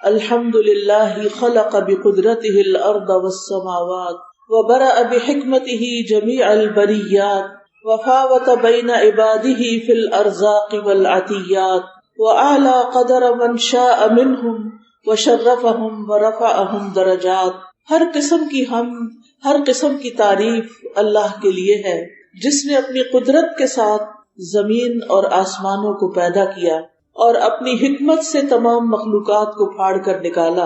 الحمدللہ خلق بقدرته الارض والسماوات وبرأ بحکمته جمیع البریات وفاوت بین عباده فی الارزاق والعطیات وأعلی قدر من شاء منہم وشرفهم ورفعهم درجات. ہر قسم کی حمد، ہر قسم کی تعریف اللہ کے لیے ہے جس نے اپنی قدرت کے ساتھ زمین اور آسمانوں کو پیدا کیا اور اپنی حکمت سے تمام مخلوقات کو پھاڑ کر نکالا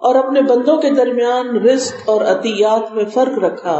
اور اپنے بندوں کے درمیان رزق اور عطیات میں فرق رکھا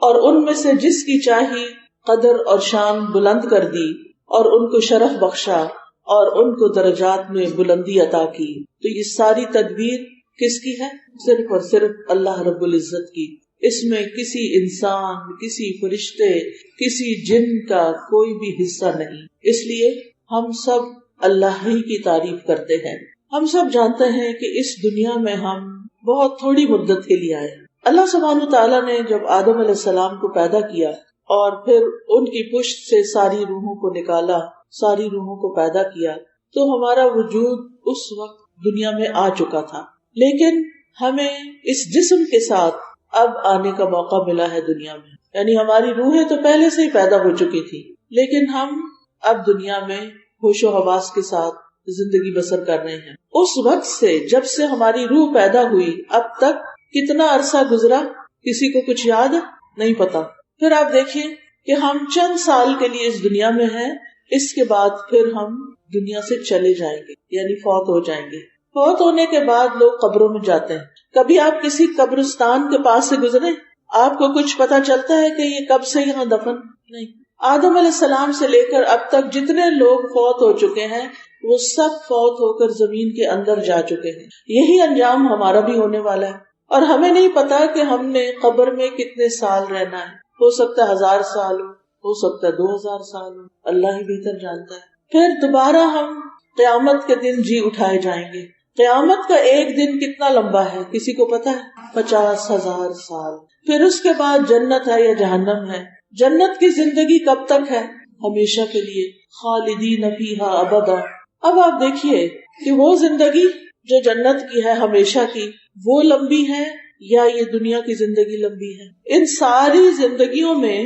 اور ان میں سے جس کی چاہی قدر اور شان بلند کر دی اور ان کو شرف بخشا اور ان کو درجات میں بلندی عطا کی. تو یہ ساری تدبیر کس کی ہے؟ صرف اور صرف اللہ رب العزت کی. اس میں کسی انسان، کسی فرشتے، کسی جن کا کوئی بھی حصہ نہیں. اس لیے ہم سب اللہ ہی کی تعریف کرتے ہیں. ہم سب جانتے ہیں کہ اس دنیا میں ہم بہت تھوڑی مدت کے لیے آئے. اللہ سبحانہ تعالیٰ نے جب آدم علیہ السلام کو پیدا کیا اور پھر ان کی پشت سے ساری روحوں کو نکالا، ساری روحوں کو پیدا کیا، تو ہمارا وجود اس وقت دنیا میں آ چکا تھا. لیکن ہمیں اس جسم کے ساتھ اب آنے کا موقع ملا ہے دنیا میں. یعنی ہماری روحیں تو پہلے سے ہی پیدا ہو چکی تھی، لیکن ہم اب دنیا میں ہوش و حواس کے ساتھ زندگی بسر کر رہے ہیں. اس وقت سے جب سے ہماری روح پیدا ہوئی اب تک کتنا عرصہ گزرا کسی کو کچھ یاد نہیں پتا. پھر آپ دیکھیے کہ ہم چند سال کے لیے اس دنیا میں ہیں، اس کے بعد پھر ہم دنیا سے چلے جائیں گے، یعنی فوت ہو جائیں گے. فوت ہونے کے بعد لوگ قبروں میں جاتے ہیں. کبھی آپ کسی قبرستان کے پاس سے گزرے، آپ کو کچھ پتا چلتا ہے کہ یہ کب سے یہاں دفن؟ نہیں. آدم علیہ السلام سے لے کر اب تک جتنے لوگ فوت ہو چکے ہیں وہ سب فوت ہو کر زمین کے اندر جا چکے ہیں. یہی انجام ہمارا بھی ہونے والا ہے اور ہمیں نہیں پتا کہ ہم نے قبر میں کتنے سال رہنا ہے. ہو سکتا ہے 1000 سال ہو سکتا ہے 2000 سال ہو، اللہ ہی بہتر جانتا ہے. پھر دوبارہ ہم قیامت کے دن جی اٹھائے جائیں گے. قیامت کا ایک دن کتنا لمبا ہے کسی کو پتا ہے؟ 50,000 سال. پھر اس کے بعد جنت ہے یا جہنم ہے. جنت کی زندگی کب تک ہے؟ ہمیشہ کے لیے، خالدین فیہا ابدا. اب آپ دیکھیے کہ وہ زندگی جو جنت کی ہے ہمیشہ کی، وہ لمبی ہے یا یہ دنیا کی زندگی لمبی ہے؟ ان ساری زندگیوں میں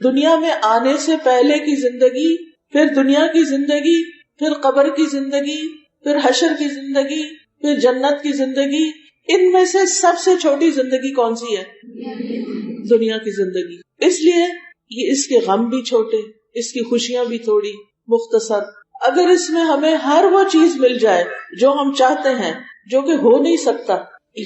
دنیا میں آنے سے پہلے کی زندگی، پھر دنیا کی زندگی، پھر قبر کی زندگی، پھر حشر کی زندگی، پھر جنت کی زندگی، ان میں سے سب سے چھوٹی زندگی کون سی ہے؟ دنیا کی زندگی. اس لیے یہ اس کے غم بھی چھوٹے، اس کی خوشیاں بھی تھوڑی مختصر. اگر اس میں ہمیں ہر وہ چیز مل جائے جو ہم چاہتے ہیں، جو کہ ہو نہیں سکتا،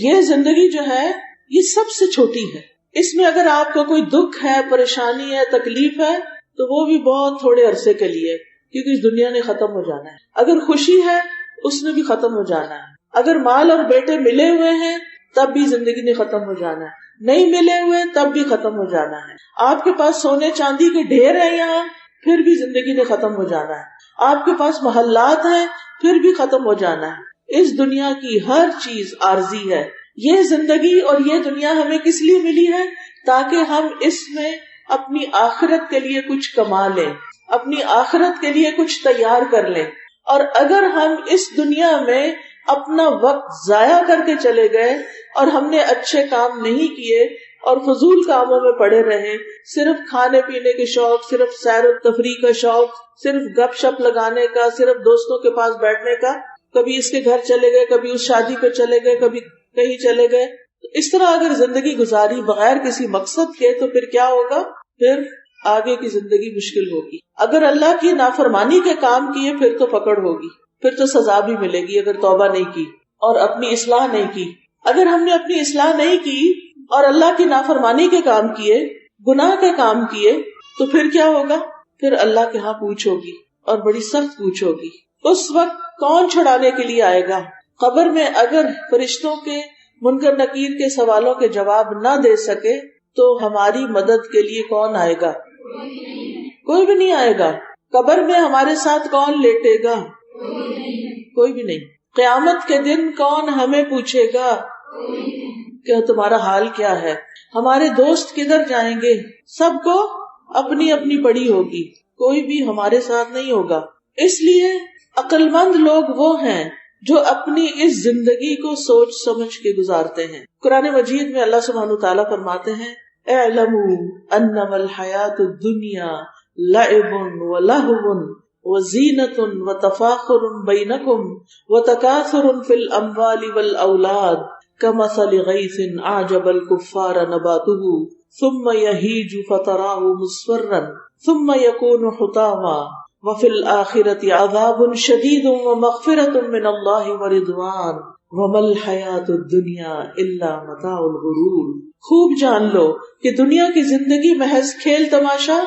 یہ زندگی جو ہے یہ سب سے چھوٹی ہے. اس میں اگر آپ کو کوئی دکھ ہے، پریشانی ہے، تکلیف ہے، تو وہ بھی بہت تھوڑے عرصے کے لیے، کیونکہ اس دنیا نے ختم ہو جانا ہے. اگر خوشی ہے اس نے بھی ختم ہو جانا ہے. اگر مال اور بیٹے ملے ہوئے ہیں تب بھی زندگی نے ختم ہو جانا ہے. نہیں ملے ہوئے تب بھی ختم ہو جانا ہے. آپ کے پاس سونے چاندی کے ڈھیر ہیں یہاں، پھر بھی زندگی نے ختم ہو جانا ہے. آپ کے پاس محلات ہیں، پھر بھی ختم ہو جانا ہے. اس دنیا کی ہر چیز عارضی ہے. یہ زندگی اور یہ دنیا ہمیں کس لیے ملی ہے؟ تاکہ ہم اس میں اپنی آخرت کے لیے کچھ کما لیں، اپنی آخرت کے لیے کچھ تیار کر لیں. اور اگر ہم اس دنیا میں اپنا وقت ضائع کر کے چلے گئے اور ہم نے اچھے کام نہیں کیے اور فضول کاموں میں پڑے رہے، صرف کھانے پینے کے شوق، صرف سیر و تفریح کا شوق، صرف گپ شپ لگانے کا، صرف دوستوں کے پاس بیٹھنے کا، کبھی اس کے گھر چلے گئے، کبھی اس شادی پہ چلے گئے، کبھی کہیں چلے گئے، اس طرح اگر زندگی گزاری بغیر کسی مقصد کے تو پھر کیا ہوگا؟ پھر آگے کی زندگی مشکل ہوگی. اگر اللہ کی نافرمانی کے کام کیے پھر تو پکڑ ہوگی، پھر تو سزا بھی ملے گی اگر توبہ نہیں کی اور اپنی اصلاح نہیں کی. اگر ہم نے اپنی اصلاح نہیں کی اور اللہ کی نافرمانی کے کام کیے، گناہ کے کام کیے، تو پھر کیا ہوگا؟ پھر اللہ کے ہاں پوچھ ہوگی اور بڑی سخت پوچھ ہوگی. اس وقت کون چھڑانے کے لیے آئے گا؟ قبر میں اگر فرشتوں کے منکر نکیر کے سوالوں کے جواب نہ دے سکے تو ہماری مدد کے لیے کون آئے گا؟ کوئی بھی نہیں آئے گا. قبر میں ہمارے ساتھ کون لیٹے گا؟ کوئی بھی نہیں. قیامت کے دن کون ہمیں پوچھے گا کہ تمہارا حال کیا ہے؟ ہمارے دوست کدھر جائیں گے؟ سب کو اپنی اپنی پڑی ہوگی، کوئی بھی ہمارے ساتھ نہیں ہوگا. اس لیے عقل مند لوگ وہ ہیں جو اپنی اس زندگی کو سوچ سمجھ کے گزارتے ہیں. قرآن مجید میں اللہ سبحانہ تعالیٰ فرماتے ہیں اعلموا انما الحیات الدنیا لعب ولہو وزینۃ وتفاخر بینکم وتکاثر فی الاموال والاولاد کمثل غیث اعجب الکفار نباتہ ثم یہیج فتراہ مصفرا ثم یکون حطاما وفی الآخرۃ عذاب شدید ومغفرۃ من اللہ ورضوان وما الحیات الدنیا الا متاع الغرور. خوب جان لو کہ دنیا کی زندگی محض کھیل تماشا،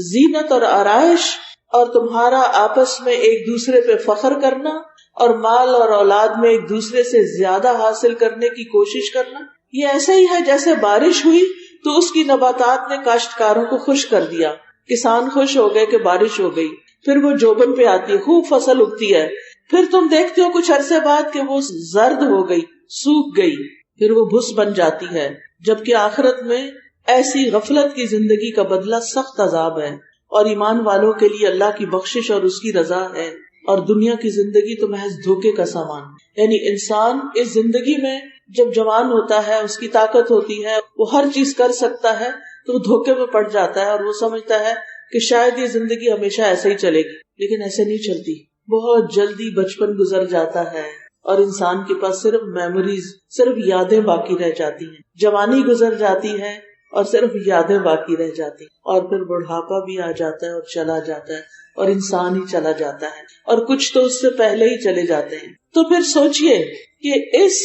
زینت اور آرائش، اور تمہارا آپس میں ایک دوسرے پہ فخر کرنا اور مال اور اولاد میں ایک دوسرے سے زیادہ حاصل کرنے کی کوشش کرنا، یہ ایسا ہی ہے جیسے بارش ہوئی تو اس کی نباتات نے کاشتکاروں کو خوش کر دیا. کسان خوش ہو گئے کہ بارش ہو گئی، پھر وہ جوبن پہ آتی ہے، خوب فصل اگتی ہے، پھر تم دیکھتے ہو کچھ عرصے بعد کہ وہ زرد ہو گئی، سوکھ گئی، پھر وہ بھس بن جاتی ہے. جبکہ آخرت میں ایسی غفلت کی زندگی کا بدلہ سخت عذاب ہے، اور ایمان والوں کے لیے اللہ کی بخشش اور اس کی رضا ہے، اور دنیا کی زندگی تو محض دھوکے کا سامان. یعنی انسان اس زندگی میں جب جوان ہوتا ہے، اس کی طاقت ہوتی ہے، وہ ہر چیز کر سکتا ہے، تو وہ دھوکے میں پڑ جاتا ہے اور وہ سمجھتا ہے کہ شاید یہ زندگی ہمیشہ ایسے ہی چلے گی، لیکن ایسے نہیں چلتی. بہت جلدی بچپن گزر جاتا ہے اور انسان کے پاس صرف میموریز، صرف یادیں باقی رہ جاتی ہیں. جوانی گزر جاتی ہے اور صرف یادیں باقی رہ جاتی ہیں، اور پھر بڑھاپا بھی آ جاتا ہے اور چلا جاتا ہے، اور انسان ہی چلا جاتا ہے، اور کچھ تو اس سے پہلے ہی چلے جاتے ہیں. تو پھر سوچئے کہ اس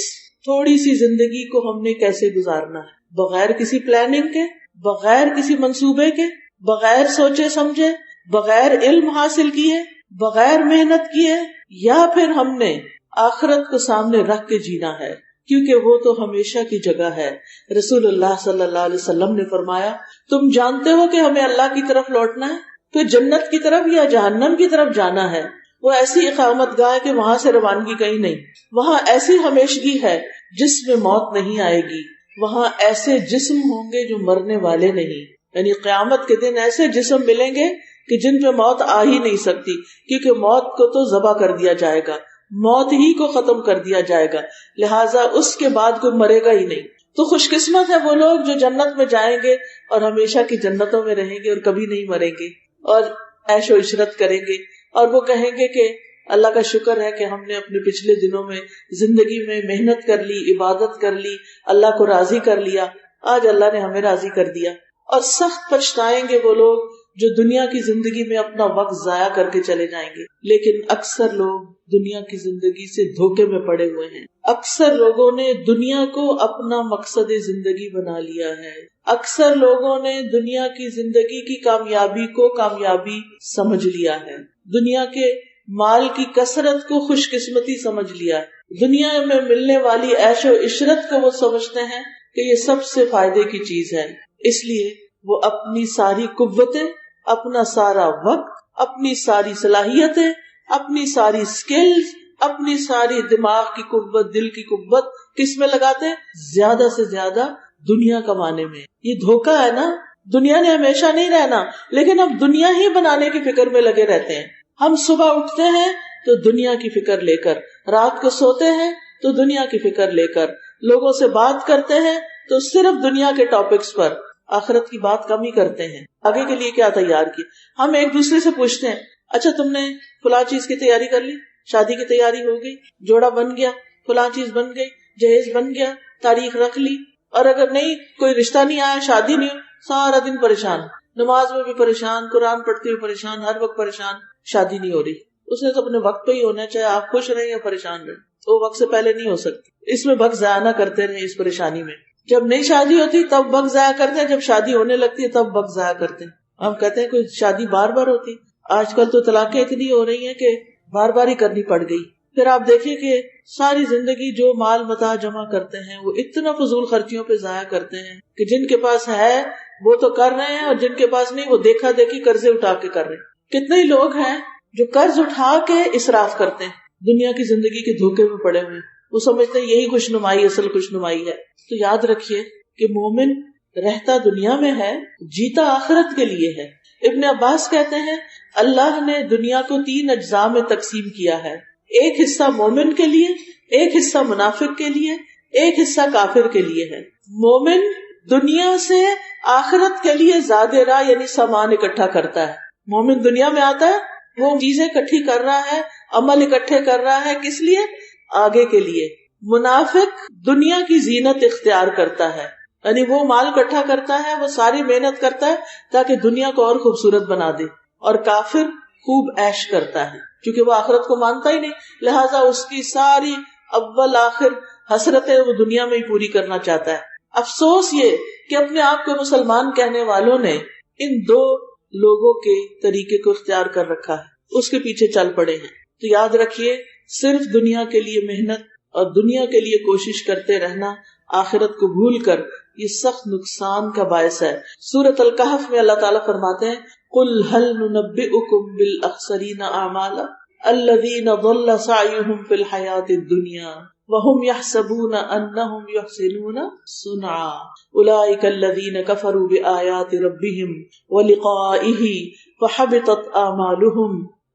تھوڑی سی زندگی کو ہم نے کیسے گزارنا ہے، بغیر کسی پلاننگ کے، بغیر کسی منصوبے کے، بغیر سوچے سمجھے، بغیر علم حاصل کیے، بغیر محنت کیے، یا پھر ہم نے آخرت کو سامنے رکھ کے جینا ہے، کیونکہ وہ تو ہمیشہ کی جگہ ہے. رسول اللہ صلی اللہ علیہ وسلم نے فرمایا تم جانتے ہو کہ ہمیں اللہ کی طرف لوٹنا ہے، پھر جنت کی طرف یا جہنم کی طرف جانا ہے. وہ ایسی اقامت گاہ ہے کہ وہاں سے روانگی کہیں نہیں، وہاں ایسی ہمیشگی ہے جس میں موت نہیں آئے گی، وہاں ایسے جسم ہوں گے جو مرنے والے نہیں. یعنی قیامت کے دن ایسے جسم ملیں گے کہ جن پہ موت آ ہی نہیں سکتی، کیونکہ موت کو تو ذبح کر دیا جائے گا، موت ہی کو ختم کر دیا جائے گا، لہٰذا اس کے بعد کوئی مرے گا ہی نہیں. تو خوش قسمت ہے وہ لوگ جو جنت میں جائیں گے اور ہمیشہ کی جنتوں میں رہیں گے اور کبھی نہیں مریں گے اور عیش و عشرت کریں گے، اور وہ کہیں گے کہ اللہ کا شکر ہے کہ ہم نے اپنے پچھلے دنوں میں زندگی میں محنت کر لی، عبادت کر لی، اللہ کو راضی کر لیا، آج اللہ نے ہمیں راضی کر دیا. اور سخت پچھتائیں گے وہ لوگ جو دنیا کی زندگی میں اپنا وقت ضائع کر کے چلے جائیں گے. لیکن اکثر لوگ دنیا کی زندگی سے دھوکے میں پڑے ہوئے ہیں. اکثر لوگوں نے دنیا کو اپنا مقصد زندگی بنا لیا ہے. اکثر لوگوں نے دنیا کی زندگی کی کامیابی کو کامیابی سمجھ لیا ہے، دنیا کے مال کی کثرت کو خوش قسمتی سمجھ لیا ہے، دنیا میں ملنے والی عیش و عشرت کو وہ سمجھتے ہیں کہ یہ سب سے فائدے کی چیز ہے. اس لیے وہ اپنی ساری قوتیں، اپنا سارا وقت، اپنی ساری صلاحیتیں، اپنی ساری سکلز، اپنی ساری دماغ کی قوت، دل کی قوت کس میں لگاتے ہیں؟ زیادہ سے زیادہ دنیا کمانے میں. یہ دھوکا ہے نا، دنیا نے ہمیشہ نہیں رہنا، لیکن اب دنیا ہی بنانے کی فکر میں لگے رہتے ہیں. ہم صبح اٹھتے ہیں تو دنیا کی فکر لے کر، رات کو سوتے ہیں تو دنیا کی فکر لے کر، لوگوں سے بات کرتے ہیں تو صرف دنیا کے ٹاپکس پر، آخرت کی بات کم ہی کرتے ہیں. آگے کے لیے کیا تیار کی؟ ہم ایک دوسرے سے پوچھتے ہیں اچھا تم نے فلاں چیز کی تیاری کر لی، شادی کی تیاری ہو گئی، جوڑا بن گیا، فلاں چیز بن گئی، جہیز بن گیا، تاریخ رکھ لی. اور اگر نہیں، کوئی رشتہ نہیں آیا، شادی نہیں ہوئی، سارا دن پریشان، نماز میں بھی پریشان، قرآن پڑھتے ہوئے پریشان، ہر وقت پریشان، شادی نہیں ہو رہی. اس نے تو اپنے وقت پہ ہی ہونا چاہے آپ خوش رہیں یا پریشان رہیں، وہ وقت سے پہلے نہیں ہو سکتی. اس میں وقت ضائع نہ کرتے رہیں اس پریشانی میں. جب نئی شادی ہوتی تب وقت ضائع کرتے ہیں، جب شادی ہونے لگتی ہے تب وقت ضائع کرتے ہیں. ہم کہتے ہیں کوئی شادی بار بار ہوتی، آج کل تو طلاقیں اتنی ہو رہی ہیں کہ بار بار ہی کرنی پڑ گئی. پھر آپ دیکھیں کہ ساری زندگی جو مال متاع جمع کرتے ہیں وہ اتنا فضول خرچیوں پہ ضائع کرتے ہیں کہ جن کے پاس ہے وہ تو کر رہے ہیں، اور جن کے پاس نہیں وہ دیکھا دیکھی قرضے اٹھا کے کر رہے ہیں. کتنے ہی لوگ ہیں جو قرض اٹھا کے اسراف کرتے ہیں، دنیا کی زندگی کے دھوکے میں پڑے ہوئے، وہ سمجھتے ہیں یہی خوشنمائی اصل خوشنمائی ہے. تو یاد رکھیے کہ مومن رہتا دنیا میں ہے، جیتا آخرت کے لیے ہے. ابن عباس کہتے ہیں اللہ نے دنیا کو 3 اجزاء میں تقسیم کیا ہے. ایک حصہ مومن کے لیے، ایک حصہ منافق کے لیے، ایک حصہ کافر کے لیے ہے. مومن دنیا سے آخرت کے لیے زیادہ راہ یعنی سامان اکٹھا کرتا ہے. مومن دنیا میں آتا ہے، وہ چیزیں اکٹھی کر رہا ہے، عمل اکٹھے کر رہا ہے، کس لیے؟ آگے کے لیے. منافق دنیا کی زینت اختیار کرتا ہے، یعنی وہ مال اکٹھا کرتا ہے، وہ ساری محنت کرتا ہے تاکہ دنیا کو اور خوبصورت بنا دے. اور کافر خوب عیش کرتا ہے کیونکہ وہ آخرت کو مانتا ہی نہیں، لہٰذا اس کی ساری اول آخر حسرتیں وہ دنیا میں ہی پوری کرنا چاہتا ہے. افسوس یہ کہ اپنے آپ کو مسلمان کہنے والوں نے ان دو لوگوں کے طریقے کو اختیار کر رکھا ہے، اس کے پیچھے چل پڑے ہیں. تو یاد رکھیے، صرف دنیا کے لیے محنت اور دنیا کے لیے کوشش کرتے رہنا آخرت کو بھول کر یہ سخت نقصان کا باعث ہے. سورۃ الکہف میں اللہ تعالیٰ فرماتے ہیں قُلْ هَلْ نُنَبِّئُكُمْ بِالْأَخْسَرِينَ أَعْمَالًا الَّذِينَ ضَلَّ سَعْيُهُمْ فِي الْحَيَاةِ الدُّنْيَا وَهُمْ يَحْسَبُونَ أَنَّهُمْ يُحْسِنُونَ صُنْعًا أُولَئِكَ الَّذِينَ كَفَرُوا بِآيَاتِ رَبِّهِمْ وَلِقَائِهِ فَحَبِطَتْ أَعْمَالُهُمْ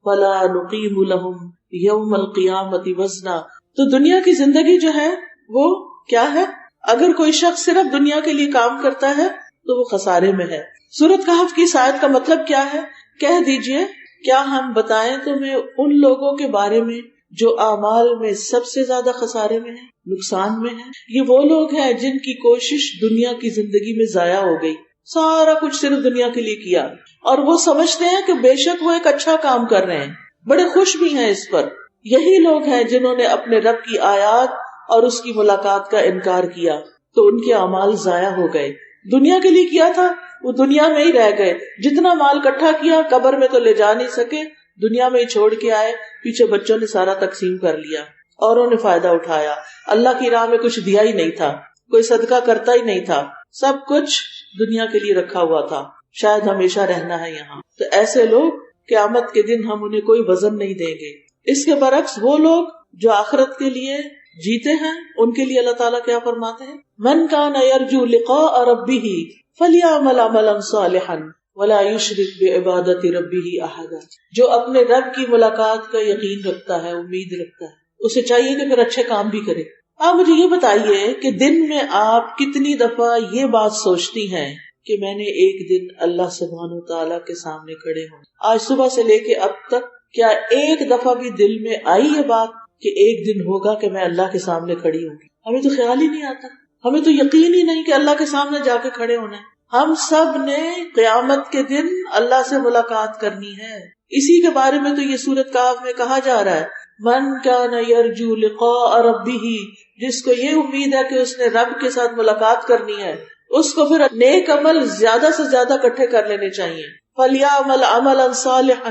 فَلَا نُقِيمُ لَهُمْ يَوْمَ الْقِيَامَةِ وَزْنًا. تو دنیا کی زندگی جو ہے وہ کیا ہے؟ اگر کوئی شخص صرف دنیا کے لیے کام کرتا ہے تو وہ خسارے میں ہے. سورۃ کہف کی اس آیت کا مطلب کیا ہے؟ کہہ دیجئے کیا ہم بتائیں تمہیں ان لوگوں کے بارے میں جو اعمال میں سب سے زیادہ خسارے میں ہیں، نقصان میں ہیں؟ یہ وہ لوگ ہیں جن کی کوشش دنیا کی زندگی میں ضائع ہو گئی، سارا کچھ صرف دنیا کے لیے کیا، اور وہ سمجھتے ہیں کہ بے شک وہ ایک اچھا کام کر رہے ہیں، بڑے خوش بھی ہیں اس پر. یہی لوگ ہیں جنہوں نے اپنے رب کی آیات اور اس کی ملاقات کا انکار کیا تو ان کے اعمال ضائع ہو گئے. دنیا کے لیے کیا تھا وہ دنیا میں ہی رہ گئے، جتنا مال اکٹھا کیا قبر میں تو لے جا نہیں سکے، دنیا میں ہی چھوڑ کے آئے، پیچھے بچوں نے سارا تقسیم کر لیا، اوروں نے فائدہ اٹھایا، اللہ کی راہ میں کچھ دیا ہی نہیں تھا، کوئی صدقہ کرتا ہی نہیں تھا، سب کچھ دنیا کے لیے رکھا ہوا تھا، شاید ہمیشہ رہنا ہے یہاں. تو ایسے لوگ قیامت کے دن ہم انہیں کوئی وزن نہیں دیں گے. اس کے برعکس وہ لوگ جو آخرت کے لیے جیتے ہیں ان کے لیے اللہ تعالیٰ کیا فرماتے ہیں؟ من کان یرجو لقاء ربہ فلیعمل عملا صالحا ولا یشرک بعبادۃ ربہ احدا. جو اپنے رب کی ملاقات کا یقین رکھتا ہے، امید رکھتا ہے، اسے چاہیے کہ پھر اچھے کام بھی کرے. آپ مجھے یہ بتائیے کہ دن میں آپ کتنی دفعہ یہ بات سوچتی ہیں کہ میں نے ایک دن اللہ سبحانہ وتعالیٰ کے سامنے کھڑے ہوں؟ آج صبح سے لے کے اب تک کیا ایک دفعہ بھی دل میں آئی یہ بات کہ ایک دن ہوگا کہ میں اللہ کے سامنے کھڑی ہوں گی؟ ہمیں تو خیال ہی نہیں آتا، ہمیں تو یقین ہی نہیں کہ اللہ کے سامنے جا کے کھڑے ہونا ہے. ہم سب نے قیامت کے دن اللہ سے ملاقات کرنی ہے. اسی کے بارے میں تو یہ سورۃ کہف میں کہا جا رہا ہے من کان یرجو لقاء ربہ، جس کو یہ امید ہے کہ اس نے رب کے ساتھ ملاقات کرنی ہے، اس کو پھر نیک عمل زیادہ سے زیادہ اکٹھے کر لینے چاہیے. فلیعمل عملا صالحا،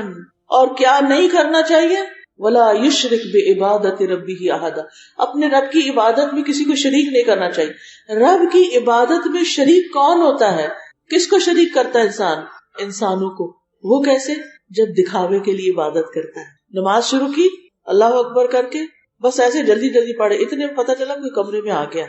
اور کیا نہیں کرنا چاہیے؟ ولا یشرک بعبادۃ ربہ احدا، اپنے رب کی عبادت میں کسی کو شریک نہیں کرنا چاہیے. رب کی عبادت میں شریک کون ہوتا ہے؟ کس کو شریک کرتا ہے انسان؟ انسانوں کو. وہ کیسے؟ جب دکھاوے کے لیے عبادت کرتا ہے. نماز شروع کی اللہ اکبر کر کے، بس ایسے جلدی جلدی پڑھے، اتنے میں پتہ چلا کوئی کمرے میں آ گیا،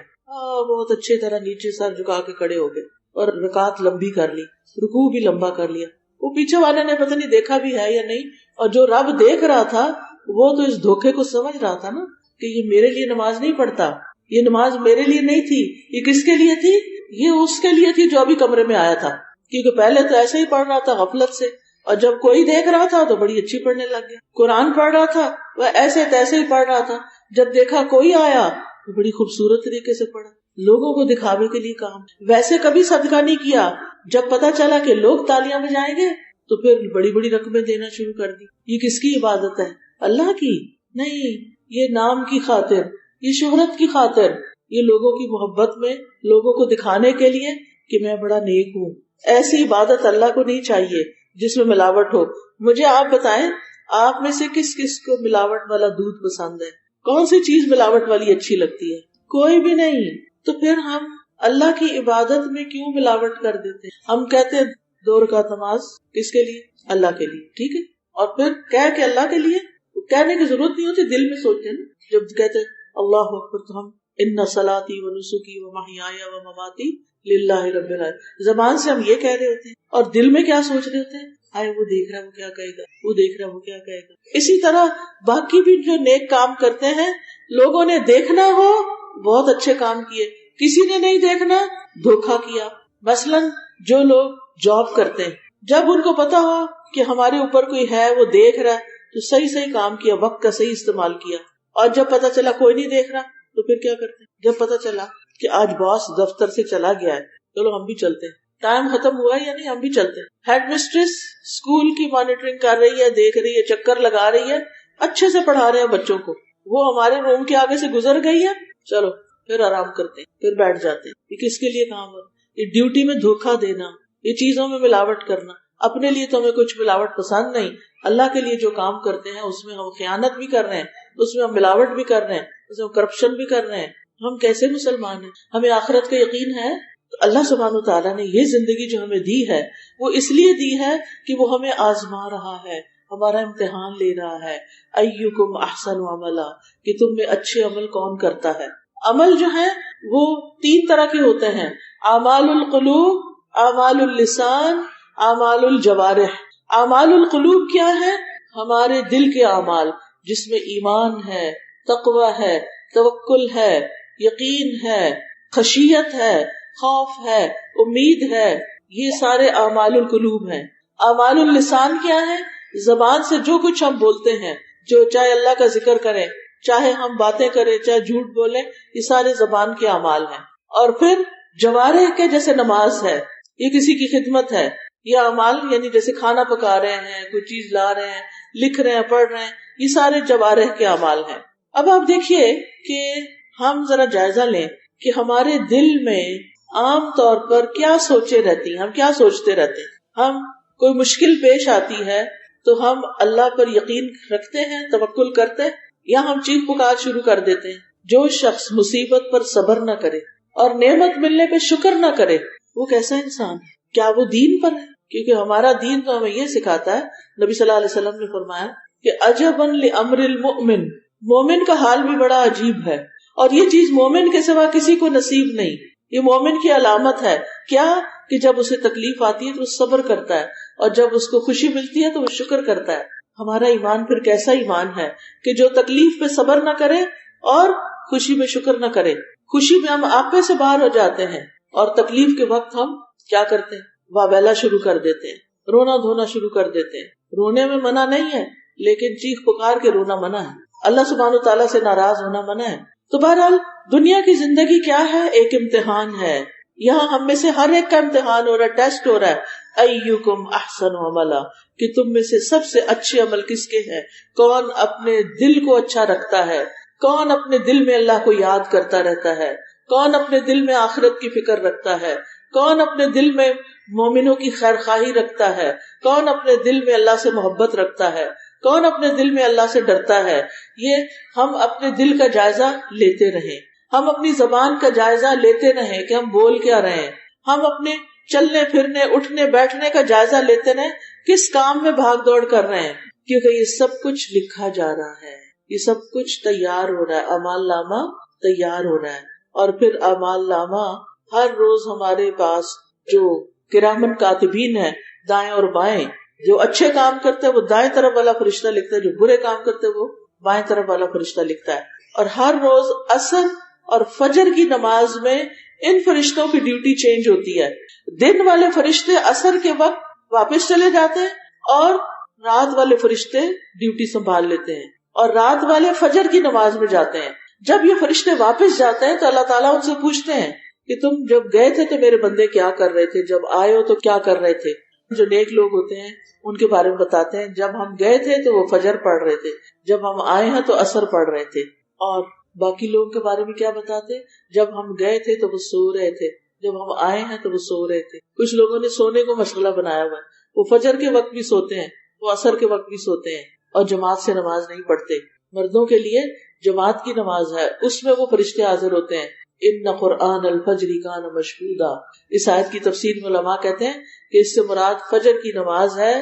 بہت اچھے طرح نیچے سر جھکا کے کھڑے ہو گئے اور رکعت لمبی کر لی، رکوع بھی لمبا کر لیا. وہ پیچھے والے نے پتہ نہیں دیکھا بھی ہے یا نہیں، اور جو رب دیکھ رہا تھا وہ تو اس دھوکے کو سمجھ رہا تھا نا کہ یہ میرے لیے نماز نہیں پڑھتا، یہ نماز میرے لیے نہیں تھی، یہ کس کے لیے تھی؟ یہ اس کے لیے تھی جو ابھی کمرے میں آیا تھا، کیونکہ پہلے تو ایسے ہی پڑھ رہا تھا غفلت سے، اور جب کوئی دیکھ رہا تھا تو بڑی اچھی پڑھنے لگ گیا. قرآن پڑھ رہا تھا وہ ایسے تیسے ہی پڑھ رہا تھا، جب دیکھا کوئی آیا تو بڑی خوبصورت طریقے سے پڑھا. لوگوں کو دکھاوے کے لیے کام. ویسے کبھی صدقہ نہیں کیا، جب پتا چلا کہ لوگ تالیاں بجائیں گے تو پھر بڑی بڑی رقمیں دینا شروع کر دی. یہ کس کی عبادت ہے؟ اللہ کی نہیں. یہ نام کی خاطر، یہ شہرت کی خاطر، یہ لوگوں کی محبت میں، لوگوں کو دکھانے کے لیے کہ میں بڑا نیک ہوں. ایسی عبادت اللہ کو نہیں چاہیے جس میں ملاوٹ ہو. مجھے آپ بتائیں، آپ میں سے کس کس کو ملاوٹ والا دودھ پسند ہے؟ کون سی چیز ملاوٹ والی اچھی لگتی ہے؟ کوئی بھی نہیں. تو پھر ہم اللہ کی عبادت میں کیوں ملاوٹ کر دیتے ہیں؟ ہم کہتے ہیں 2 رکعت نماز کس کے لیے؟ اللہ کے لیے، ٹھیک ہے، اور پھر کہہ کہ اللہ کے لیے کہنے کی ضرورت نہیں ہوتی، دل میں سوچتے ہیں نا. جب کہتے اللہ اکبر تو ہم ان صلاتی و نسکی و محیای و مماتی للہ رب العالمین، زبان سے ہم یہ کہہ رہے ہوتے ہیں اور دل میں کیا سوچ رہے ہوتے ہیں؟ آئے وہ دیکھ رہا ہے وہ کیا کہے گا، وہ دیکھ رہا ہے وہ کیا کہے گا. اسی طرح باقی بھی جو نیک کام کرتے ہیں لوگوں نے دیکھنا ہو بہت اچھے کام کیے، کسی نے نہیں دیکھنا دھوکا کیا. مثلاً جو لوگ جاب کرتے ہیں جب ان کو پتا ہو کہ ہمارے اوپر کوئی ہے وہ دیکھ رہا ہے تو صحیح کام کیا، وقت کا صحیح استعمال کیا. اور جب پتا چلا کوئی نہیں دیکھ رہا تو پھر کیا کرتے ہیں؟ جب پتا چلا کہ آج باس دفتر سے چلا گیا ہے چلو ہم بھی چلتے ہیں، ٹائم ختم ہوا ہے یا نہیں ہم بھی چلتے ہیں. ہیڈ مسٹریس اسکول کی مانیٹرنگ کر رہی ہے، دیکھ رہی ہے، چکر لگا رہی ہے، اچھے سے پڑھا رہے ہیں بچوں کو، وہ ہمارے روم کے آگے سے گزر گئی ہے، چلو پھر آرام کرتے ہیں، پھر بیٹھ جاتے ہیں. یہ کس کے لیے کام ہو؟ یہ ڈیوٹی میں دھوکا دینا، یہ چیزوں میں ملاوٹ کرنا. اپنے لیے تو ہمیں کچھ ملاوٹ پسند نہیں، اللہ کے لیے جو کام کرتے ہیں اس میں ہم خیانت بھی کر رہے ہیں، اس میں ہم ملاوٹ بھی کر رہے ہیں، اس میں ہم کرپشن بھی کر رہے ہیں. ہم کیسے مسلمان ہیں؟ ہمیں آخرت کا یقین ہے؟ تو اللہ سبحانہ وتعالیٰ نے یہ زندگی جو ہمیں دی ہے وہ اس لیے دی ہے کہ وہ ہمیں آزما رہا ہے، ہمارا امتحان لے رہا ہے. ایکم احسن عملا، کہ تم میں اچھے عمل کون کرتا ہے. عمل جو ہے وہ 3 طرح کے ہوتے ہیں، اعمال القلوب، اعمال اللسان، اعمال الجوارح. اعمال القلوب کیا ہے؟ ہمارے دل کے اعمال جس میں ایمان ہے، تقوی ہے، توکل ہے، یقین ہے، خشیت ہے، خوف ہے، امید ہے، یہ سارے اعمال القلوب ہیں. اعمال اللسان کیا ہے؟ زبان سے جو کچھ ہم بولتے ہیں، جو چاہے اللہ کا ذکر کریں، چاہے ہم باتیں کریں، چاہے جھوٹ بولیں، یہ سارے زبان کے اعمال ہیں. اور پھر جوارح کے جیسے نماز ہے، یہ کسی کی خدمت ہے، یہ اعمال یعنی جیسے کھانا پکا رہے ہیں، کوئی چیز لا رہے ہیں، لکھ رہے ہیں، پڑھ رہے ہیں، یہ سارے جوارح کے اعمال ہیں. اب آپ دیکھیے کہ ہم ذرا جائزہ لیں کہ ہمارے دل میں عام طور پر کیا سوچیں رہتی ہیں، ہم کیا سوچتے رہتے ہیں. ہم کوئی مشکل پیش آتی ہے تو ہم اللہ پر یقین رکھتے ہیں، توکل کرتے ہیں، یا ہم چیخ پکار شروع کر دیتے ہیں. جو شخص مصیبت پر صبر نہ کرے اور نعمت ملنے پہ شکر نہ کرے وہ کیسا انسان ہے؟ کیا وہ دین پر ہے؟ کیونکہ ہمارا دین تو ہمیں یہ سکھاتا ہے، نبی صلی اللہ علیہ وسلم نے فرمایا کہ عجبا لامر المؤمن، مومن کا حال بھی بڑا عجیب ہے، اور یہ چیز مومن کے سوا کسی کو نصیب نہیں. یہ مومن کی علامت ہے کیا؟ کہ جب اسے تکلیف آتی ہے تو وہ صبر کرتا ہے، اور جب اس کو خوشی ملتی ہے تو وہ شکر کرتا ہے. ہمارا ایمان پھر کیسا ایمان ہے کہ جو تکلیف پہ صبر نہ کرے اور خوشی میں شکر نہ کرے. خوشی میں ہم آپے سے باہر ہو جاتے ہیں اور تکلیف کے وقت ہم کیا کرتے ہیں؟ واویلا شروع کر دیتے ہیں، رونا دھونا شروع کر دیتے ہیں. رونے میں منع نہیں ہے لیکن چیخ پکار کے رونا منع ہے، اللہ سبحانہ تعالیٰ سے ناراض ہونا منع ہے. تو بہرحال دنیا کی زندگی کیا ہے؟ ایک امتحان ہے. یہاں ہم میں سے ہر ایک کا امتحان ہو رہا ہے، ٹیسٹ ہو رہا ہے. ایکم احسن عملا، کہ تم میں سے سب سے اچھے عمل کس کے ہیں؟ کون اپنے دل کو اچھا رکھتا ہے؟ کون اپنے دل میں اللہ کو یاد کرتا رہتا ہے؟ کون اپنے دل میں آخرت کی فکر رکھتا ہے؟ کون اپنے دل میں مومنوں کی خیر خواہی رکھتا ہے؟ کون اپنے دل میں اللہ سے محبت رکھتا ہے؟ کون اپنے دل میں اللہ سے ڈرتا ہے؟ یہ ہم اپنے دل کا جائزہ لیتے رہیں، ہم اپنی زبان کا جائزہ لیتے رہیں کہ ہم بول کیا رہے ہیں، ہم اپنے چلنے پھرنے اٹھنے بیٹھنے کا جائزہ لیتے رہیں، کس کام میں بھاگ دوڑ کر رہے ہیں، کیونکہ یہ سب کچھ لکھا جا رہا ہے، یہ سب کچھ تیار ہو رہا ہے، اعمال نامہ تیار ہو رہا ہے. اور پھر اعمال نامہ ہر روز ہمارے پاس جو کرامن کاتبین ہے دائیں اور بائیں، جو اچھے کام کرتے ہیں وہ دائیں طرف والا فرشتہ لکھتا ہے، جو برے کام کرتے ہیں وہ بائیں طرف والا فرشتہ لکھتا ہے. اور ہر روز عصر اور فجر کی نماز میں ان فرشتوں کی ڈیوٹی چینج ہوتی ہے. دن والے فرشتے عصر کے وقت واپس چلے جاتے ہیں اور رات والے فرشتے ڈیوٹی سنبھال لیتے ہیں، اور رات والے فجر کی نماز میں جاتے ہیں. جب یہ فرشتے واپس جاتے ہیں تو اللہ تعالیٰ ان سے پوچھتے ہیں کہ تم جب گئے تھے تو میرے بندے کیا کر رہے تھے، جب آئے ہو تو کیا کر رہے تھے. جو نیک لوگ ہوتے ہیں ان کے بارے میں بتاتے ہیں جب ہم گئے تھے تو وہ فجر پڑھ رہے تھے، جب ہم آئے ہیں تو عصر پڑھ رہے تھے. اور باقی لوگوں کے بارے میں کیا بتاتے؟ جب ہم گئے تھے تو وہ سو رہے تھے، جب ہم آئے ہیں تو وہ سو رہے تھے. کچھ لوگوں نے سونے کو مشغلہ بنایا ہوا ہے، وہ فجر کے وقت بھی سوتے ہیں، وہ عصر کے وقت بھی سوتے ہیں، اور جماعت سے نماز نہیں پڑھتے. مردوں کے لیے جماعت کی نماز ہے، اس میں وہ فرشتے حاضر ہوتے ہیں. ان قرآن الفجر کان مشہودا، اس آیت کی تفسیر میں علماء کہتے ہیں کہ اس سے مراد فجر کی نماز ہے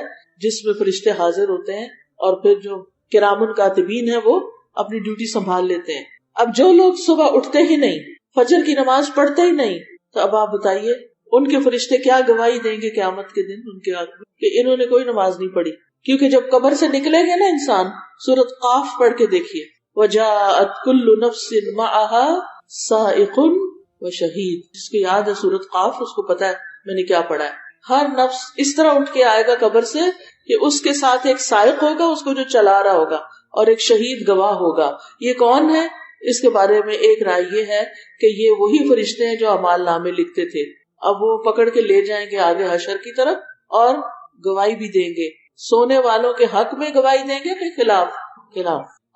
جس میں فرشتے حاضر ہوتے ہیں، اور پھر جو کرامن کاتبین ہیں وہ اپنی ڈیوٹی سنبھال لیتے ہیں. اب جو لوگ صبح اٹھتے ہی نہیں، فجر کی نماز پڑھتے ہی نہیں، تو اب آپ بتائیے ان کے فرشتے کیا گواہی دیں گے قیامت کے دن ان کے حق میں کہ انہوں نے کوئی نماز نہیں پڑھی. کیونکہ جب قبر سے نکلے گے نا انسان، سورۃ قاف پڑھ کے دیکھیے، وجاءت کل نفس معها سائق وشہید. جس کو یاد ہے سورۃ قاف اس کو پتا ہے میں نے کیا پڑھا ہے. ہر نفس اس طرح اٹھ کے آئے گا قبر سے کہ اس کے ساتھ ایک سائق ہوگا، اس کو جو چلا رہا ہوگا، اور ایک شہید گواہ ہوگا. یہ کون ہے؟ اس کے بارے میں ایک رائے یہ ہے کہ یہ وہی فرشتے ہیں جو اعمال نامے لکھتے تھے. اب وہ پکڑ کے لے جائیں گے آگے حشر کی طرف اور گواہی بھی دیں گے. سونے والوں کے حق میں گواہی دیں گے کہ خلاف.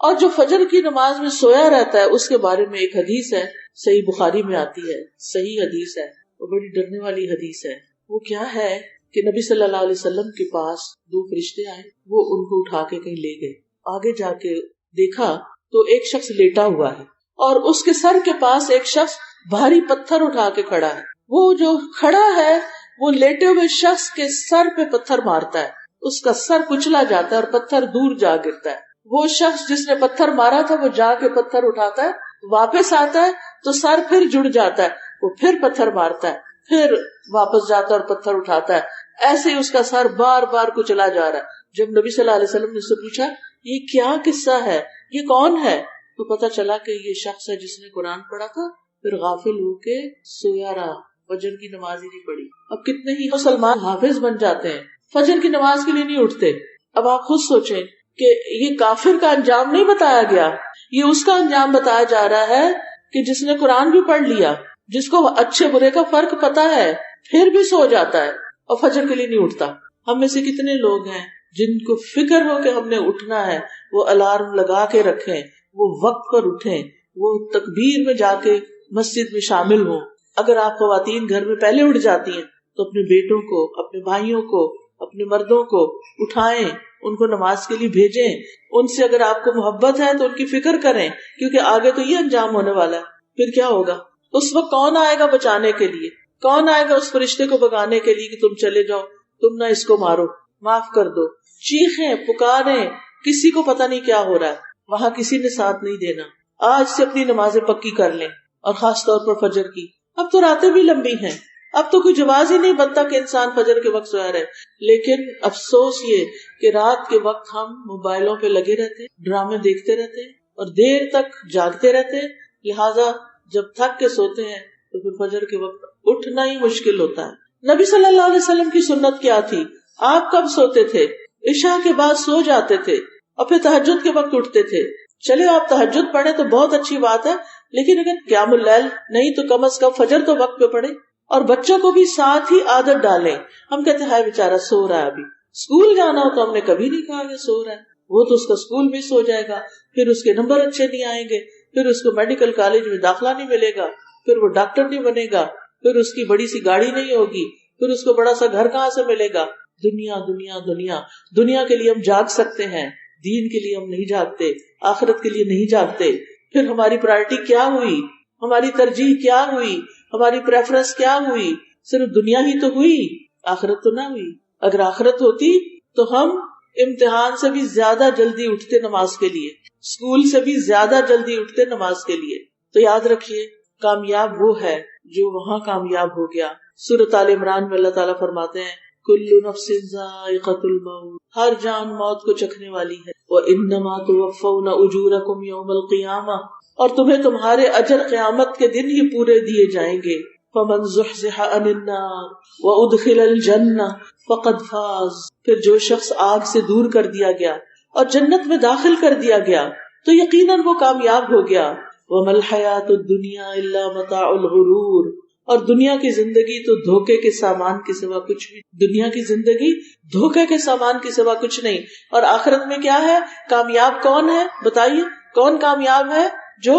اور جو فجر کی نماز میں سویا رہتا ہے اس کے بارے میں ایک حدیث ہے، صحیح بخاری میں آتی ہے، صحیح حدیث ہے، وہ بڑی ڈرنے والی حدیث ہے. وہ کیا ہے کہ نبی صلی اللہ علیہ وسلم کے پاس دو فرشتے آئے، وہ ان کو اٹھا کے کہیں لے گئے. آگے جا کے دیکھا تو ایک شخص لیٹا ہوا ہے اور اس کے سر کے پاس ایک شخص بھاری پتھر اٹھا کے کھڑا ہے. وہ جو کھڑا ہے وہ لیٹے ہوئے شخص کے سر پہ پتھر مارتا ہے، اس کا سر کچلا جاتا ہے اور پتھر دور جا گرتا ہے. وہ شخص جس نے پتھر مارا تھا وہ جا کے پتھر اٹھاتا ہے، واپس آتا ہے تو سر پھر جڑ جاتا ہے، وہ پھر پتھر مارتا ہے، پھر واپس جاتا ہے اور پتھر اٹھاتا ہے. ایسے ہی اس کا سر بار بار کچلا جا رہا ہے. جب نبی صلی اللہ علیہ وسلم نے اس سے پوچھا یہ کیا قصہ ہے، یہ کون ہے، تو پتہ چلا کہ یہ شخص ہے جس نے قرآن پڑھا تھا پھر غافل ہو کے سویا رہا، فجر کی نماز ہی نہیں پڑھی. اب کتنے ہی مسلمان حافظ بن جاتے ہیں، فجر کی نماز کے لیے نہیں اٹھتے. اب آپ خود سوچیں کہ یہ کافر کا انجام نہیں بتایا گیا، یہ اس کا انجام بتایا جا رہا ہے کہ جس نے قرآن بھی پڑھ لیا، جس کو اچھے برے کا فرق پتا ہے، پھر بھی سو جاتا ہے اور فجر کے لیے نہیں اٹھتا. ہم میں سے کتنے لوگ ہیں جن کو فکر ہو کہ ہم نے اٹھنا ہے، وہ الارم لگا کے رکھیں، وہ وقت پر اٹھیں، وہ تکبیر میں جا کے مسجد میں شامل ہوں. اگر آپ خواتین گھر میں پہلے اٹھ جاتی ہیں تو اپنے بیٹوں کو، اپنے بھائیوں کو، اپنے مردوں کو اٹھائیں، ان کو نماز کے لیے بھیجیں. ان سے اگر آپ کو محبت ہے تو ان کی فکر کریں، کیونکہ آگے تو یہ انجام ہونے والا ہے. پھر کیا ہوگا؟ اس وقت کون آئے گا بچانے کے لیے؟ کون آئے گا اس فرشتے کو بگانے کے لیے کہ تم چلے جاؤ، تم نہ اس کو مارو، معاف کر دو؟ چیخیں پکاریں، کسی کو پتہ نہیں کیا ہو رہا ہے، وہاں کسی نے ساتھ نہیں دینا. آج سے اپنی نمازیں پکی کر لیں، اور خاص طور پر فجر کی. اب تو راتیں بھی لمبی ہیں، اب تو کوئی جواز ہی نہیں بنتا کہ انسان فجر کے وقت سویا رہے. لیکن افسوس یہ کہ رات کے وقت ہم موبائلوں پہ لگے رہتے، ڈرامے دیکھتے رہتے اور دیر تک جاگتے رہتے. لہٰذا جب تھک کے سوتے ہیں تو پھر فجر کے وقت اٹھنا ہی مشکل ہوتا ہے. نبی صلی اللہ علیہ وسلم کی سنت کیا تھی؟ آپ کب سوتے تھے؟ عشاء کے بعد سو جاتے تھے اور پھر تہجد کے وقت اٹھتے تھے. چلے آپ تہجد پڑھیں تو بہت اچھی بات ہے، لیکن اگر قیام اللیل نہیں تو کم از کم فجر تو وقت پہ پڑھیں. اور بچوں کو بھی ساتھ ہی عادت ڈالیں. ہم کہتے ہیں بیچارہ سو رہا ہے، ابھی اسکول جانا ہو تو ہم نے کبھی نہیں کہا کہ سو رہا ہے، وہ تو اس کا اسکول بھی سو جائے گا، پھر اس کے نمبر اچھے نہیں آئیں گے، پھر اس کو میڈیکل کالج میں داخلہ نہیں ملے گا، پھر وہ ڈاکٹر نہیں بنے گا، پھر اس کی بڑی سی گاڑی نہیں ہوگی، پھر اس کو بڑا سا گھر کہاں سے ملے گا. دنیا دنیا دنیا دنیا کے لیے ہم جاگ سکتے ہیں، دین کے لیے ہم نہیں جاگتے، آخرت کے لیے نہیں جاگتے. پھر ہماری پرائرٹی کیا ہوئی، ہماری ترجیح کیا ہوئی، ہماری پریفرنس کیا ہوئی؟ صرف دنیا ہی تو ہوئی، آخرت تو نہ ہوئی. اگر آخرت ہوتی تو ہم امتحان سے بھی زیادہ جلدی اٹھتے نماز کے لیے، اسکول سے بھی زیادہ جلدی اٹھتے نماز کے لیے. تو یاد رکھیے کامیاب وہ ہے جو وہاں کامیاب ہو گیا. سورۃ آل عمران میں اللہ تعالیٰ فرماتے ہیں کل نفس ذائقۃ الموت، ہر جان موت کو چکھنے والی ہے. وانما توفون اجورکم یوم القیامہ، اور تمہیں تمہارے اجر قیامت کے دن ہی پورے دیے جائیں گے. فمن زحزح عن النار وادخل الجنہ فقد فاز، پھر جو شخص آگ سے دور کر دیا گیا اور جنت میں داخل کر دیا گیا تو یقیناً وہ کامیاب ہو گیا. وما الحیاۃ الدنیا الا متاع الغرور، اور دنیا کی زندگی تو دھوکے کے سامان کے سوا کچھ بھی، دنیا کی زندگی دھوکے کے سامان کے سوا کچھ نہیں. اور آخرت میں کیا ہے؟ کامیاب کون ہے؟ بتائیے کون کامیاب ہے؟ جو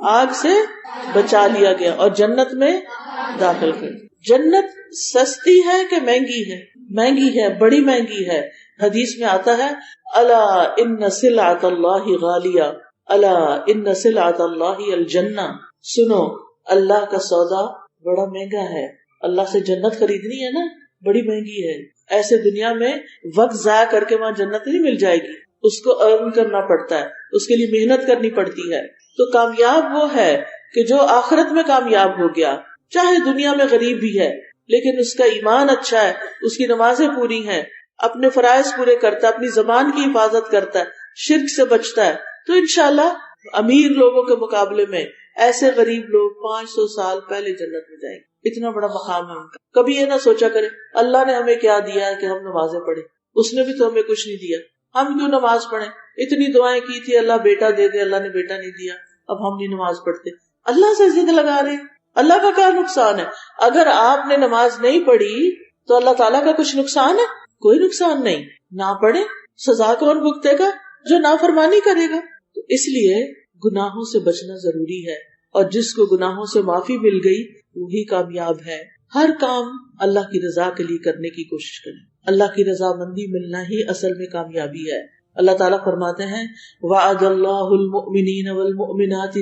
آگ سے بچا لیا گیا اور جنت میں داخل کر. جنت سستی ہے کہ مہنگی ہے؟ مہنگی ہے، بڑی مہنگی ہے. حدیث میں آتا ہے الا ان سلعۃ اللہ غالیہ، الا ان سلعۃ اللہ الجنہ، سنو اللہ کا سودا بڑا مہنگا ہے. اللہ سے جنت خریدنی ہے نا، بڑی مہنگی ہے. ایسے دنیا میں وقت ضائع کر کے وہاں جنت نہیں مل جائے گی، اس کو ارن کرنا پڑتا ہے، اس کے لیے محنت کرنی پڑتی ہے. تو کامیاب وہ ہے کہ جو آخرت میں کامیاب ہو گیا، چاہے دنیا میں غریب بھی ہے لیکن اس کا ایمان اچھا ہے، اس کی نمازیں پوری ہیں، اپنے فرائض پورے کرتا ہے، اپنی زبان کی حفاظت کرتا ہے، شرک سے بچتا ہے، تو انشاءاللہ امیر لوگوں کے مقابلے میں ایسے غریب لوگ 500 سال پہلے جنت میں جائیں گے. اتنا بڑا مقام ہے ان کا. کبھی یہ نہ سوچا کرے اللہ نے ہمیں کیا دیا ہے کہ ہم نمازیں پڑھیں، اس نے بھی تو ہمیں کچھ نہیں دیا، ہم کیوں نماز پڑھیں؟ اتنی دعائیں کی تھی اللہ بیٹا دے دے، اللہ نے بیٹا نہیں دیا، اب ہم نہیں نماز پڑھتے. اللہ سے ضد لگا رہے ہیں، اللہ کا کیا نقصان ہے؟ اگر آپ نے نماز نہیں پڑھی تو اللہ تعالیٰ کا کچھ نقصان ہے؟ کوئی نقصان نہیں. نہ پڑھے، سزا کون بھگتے گا؟ جو نافرمانی کرے گا. تو اس لیے گناہوں سے بچنا ضروری ہے، اور جس کو گناہوں سے معافی مل گئی وہی کامیاب ہے. ہر کام اللہ کی رضا کے لیے کرنے کی کوشش کریں. اللہ کی رضا مندی ملنا ہی اصل میں کامیابی ہے. اللہ تعالیٰ فرماتے ہیں وعد اللہ المؤمنین والمؤمنات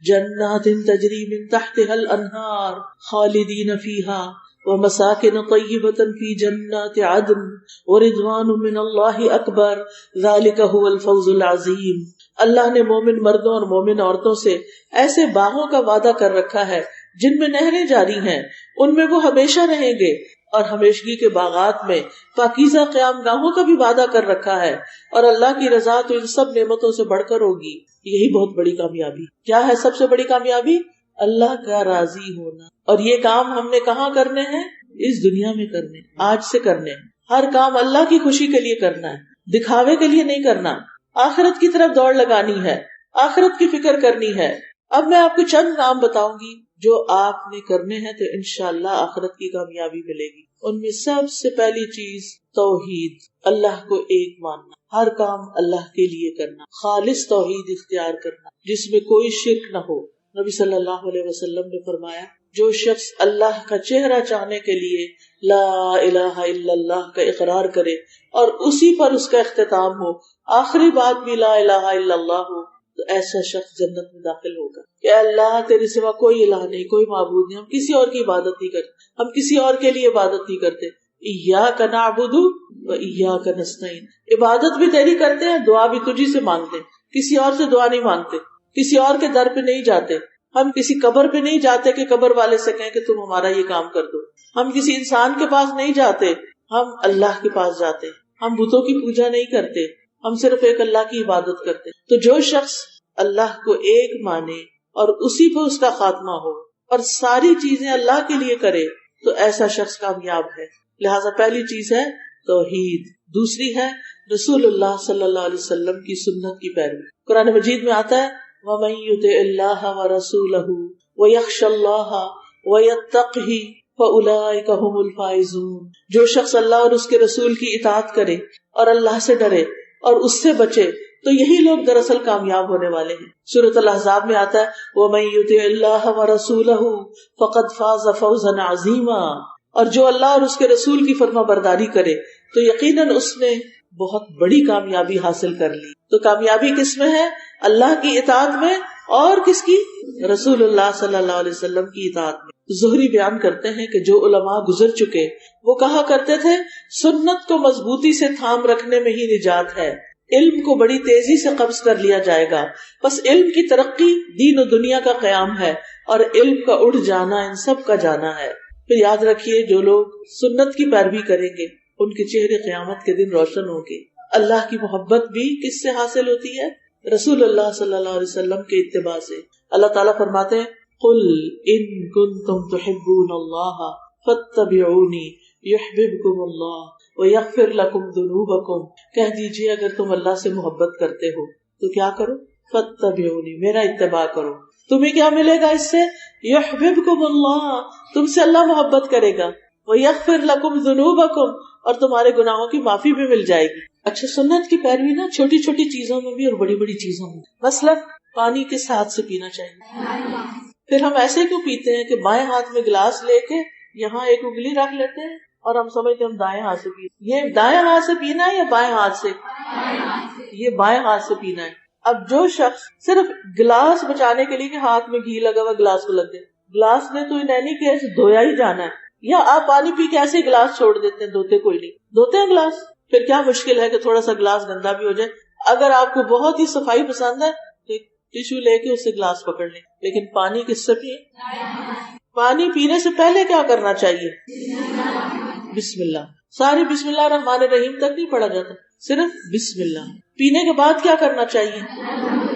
جنات تجری من تحتها الانہار خالدین فیہا ومساکن طیبۃ فی جنات عدن ورضوان من اللہ اکبر ذالک هو الفوز العظیم. اللہ نے مومن مردوں اور مومن عورتوں سے ایسے باغوں کا وعدہ کر رکھا ہے جن میں نہریں جاری ہیں، ان میں وہ ہمیشہ رہیں گے، اور ہمیشگی کے باغات میں پاکیزہ قیام گاہوں کا بھی وعدہ کر رکھا ہے، اور اللہ کی رضا تو ان سب نعمتوں سے بڑھ کر ہوگی. یہی بہت بڑی کامیابی. کیا ہے سب سے بڑی کامیابی؟ اللہ کا راضی ہونا. اور یہ کام ہم نے کہاں کرنے ہیں؟ اس دنیا میں کرنے، آج سے کرنے. ہر کام اللہ کی خوشی کے لیے کرنا ہے، دکھاوے کے لیے نہیں کرنا. آخرت کی طرف دوڑ لگانی ہے، آخرت کی فکر کرنی ہے. اب میں آپ کو چند کام بتاؤں گی جو آپ نے کرنے ہیں تو انشاءاللہ آخرت کی کامیابی ملے گی. ان میں سب سے پہلی چیز توحید، اللہ کو ایک ماننا، ہر کام اللہ کے لیے کرنا، خالص توحید اختیار کرنا جس میں کوئی شرک نہ ہو. نبی صلی اللہ علیہ وسلم نے فرمایا جو شخص اللہ کا چہرہ چاہنے کے لیے لا الہ الا اللہ کا اقرار کرے اور اسی پر اس کا اختتام ہو، آخری بات بھی لا الہ الا اللہ ہو، تو ایسا شخص جنت میں داخل ہوگا. کہ اللہ تیرے سوا کوئی الہ نہیں، کوئی معبود نہیں، ہم کسی اور کی عبادت نہیں کرتے، ہم کسی اور کے لیے عبادت نہیں کرتے. ایاک نعبد و ایاک نستعین، عبادت بھی تیری کرتے ہیں، دعا بھی تجھی سے مانگتے ہیں، کسی اور سے دعا نہیں مانگتے، کسی اور کے در پہ نہیں جاتے، ہم کسی قبر پہ نہیں جاتے کہ قبر والے سے کہیں کہ تم ہمارا یہ کام کر دو، ہم کسی انسان کے پاس نہیں جاتے، ہم اللہ کے پاس جاتے. ہم بتوں کی پوجا نہیں کرتے، ہم صرف ایک اللہ کی عبادت کرتے. تو جو شخص اللہ کو ایک مانے اور اسی پہ اس کا خاتمہ ہو اور ساری چیزیں اللہ کے لیے کرے تو ایسا شخص کامیاب ہے. لہذا پہلی چیز ہے توحید، دوسری ہے رسول اللہ صلی اللہ علیہ وسلم کی سنت کی پیروی. قرآن مجید میں آتا ہے وَمَن يُطِعِ اللَّهَ وَرَسُولَهُ وَيَخْشَ اللَّهَ وَيَتَّقْهِ فَأُولَٰئِكَ هُمُ الْفَائِزُونَ. جو شخص اللہ اور اس کے رسول کی اطاعت کرے اور اللہ سے ڈرے اور اس سے بچے تو یہی لوگ دراصل کامیاب ہونے والے ہیں. سورۃ الاحزاب میں آتا ہے وَمَن يُطِعِ اللَّهَ وَرَسُولَهُ فَقَدْ فَازَ فَوْزًا عَظِيمًا. اور جو اللہ اور اس کے رسول کی فرما برداری کرے تو یقیناً اس نے بہت بڑی کامیابی حاصل کر لی. تو کامیابی کس میں ہے؟ اللہ کی اطاعت میں، اور کس کی؟ رسول اللہ صلی اللہ علیہ وسلم کی اطاعت میں. زہری بیان کرتے ہیں کہ جو علماء گزر چکے وہ کہا کرتے تھے سنت کو مضبوطی سے تھام رکھنے میں ہی نجات ہے، علم کو بڑی تیزی سے قبض کر لیا جائے گا، بس علم کی ترقی دین و دنیا کا قیام ہے اور علم کا اٹھ جانا ان سب کا جانا ہے. پھر یاد رکھیے جو لوگ سنت کی پیروی کریں گے ان کے چہرے قیامت کے دن روشن ہوں گے. اللہ کی محبت بھی کس سے حاصل ہوتی ہے؟ رسول اللہ صلی اللہ علیہ وسلم کے اتباع سے. اللہ تعالیٰ فرماتے ہیں قل ان کنتم تحبون اللہ فاتبعونی یحببکم اللہ ویغفر لکم ذنوبکم. کہہ دیجئے اگر تم اللہ سے محبت کرتے ہو تو کیا کرو؟ فاتبعونی، میرا اتباع کرو. تمہیں کیا ملے گا اس سے؟ یحببکم اللہ، تم سے اللہ محبت کرے گا، ویغفر لکم ذنوبکم، اور تمہارے گناہوں کی معافی بھی مل جائے گی. اچھا سنت کی پیروی نا چھوٹی چھوٹی چیزوں میں بھی اور بڑی بڑی چیزوں میں. مثلا پانی کس ہاتھ سے پینا چاہیے؟ پھر ہم ایسے کیوں پیتے ہیں کہ بائیں ہاتھ میں گلاس لے کے یہاں ایک انگلی رکھ لیتے ہیں اور ہم سمجھتے ہم دائیں ہاتھ سے پیتے. یہ دائیں ہاتھ سے پینا ہے یا بائیں ہاتھ سے؟ یہ بائیں ہاتھ سے پینا ہے. اب جو شخص صرف گلاس بچانے کے لیے کہ ہاتھ میں گھی لگا ہوا گلاس کو لگ گئے، گلاس نے تو نہیں کہ ایسے دھویا ہی جانا ہے، یا آپ پانی پی کے ایسے گلاس چھوڑ دیتے ہیں، دھوتے کوئی نہیں، دھوتے ہیں گلاس. پھر کیا مشکل ہے کہ تھوڑا سا گلاس گندا بھی ہو جائے. اگر آپ کو بہت ہی صفائی پسند ہے تو ٹیشو لے کے اس سے گلاس پکڑ لیں، لیکن پانی کس سے پیے؟ پانی پینے سے پہلے کیا کرنا چاہیے؟ بسم اللہ. ساری بسم اللہ الرحمن الرحیم تک نہیں پڑھا جاتا, صرف بسم اللہ. پینے کے بعد کیا کرنا چاہیے؟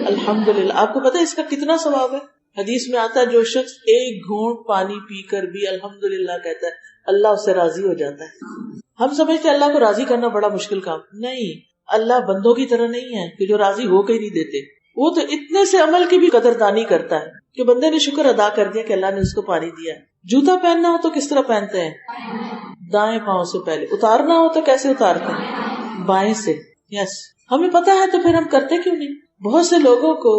الحمدللہ. آپ کو پتا ہے اس کا کتنا ثواب ہے؟ حدیث میں آتا ہے جو شخص ایک گھونٹ پانی پی کر بھی الحمدللہ کہتا ہے اللہ اس سے راضی ہو جاتا ہے. ہم سمجھتے ہیں اللہ کو راضی کرنا بڑا مشکل کام. نہیں, اللہ بندوں کی طرح نہیں ہے کہ جو راضی ہو کے ہی نہیں دیتے. وہ تو اتنے سے عمل کی بھی قدردانی کرتا ہے کہ بندے نے شکر ادا کر دیا کہ اللہ نے اس کو پانی دیا. جوتا پہننا ہو تو کس طرح پہنتے ہیں؟ دائیں پاؤں سے پہلے. اتارنا ہو تو کیسے اتارتے ہیں؟ بائیں سے. یس, ہمیں پتا ہے تو پھر ہم کرتے کیوں نہیں؟ بہت سے لوگوں کو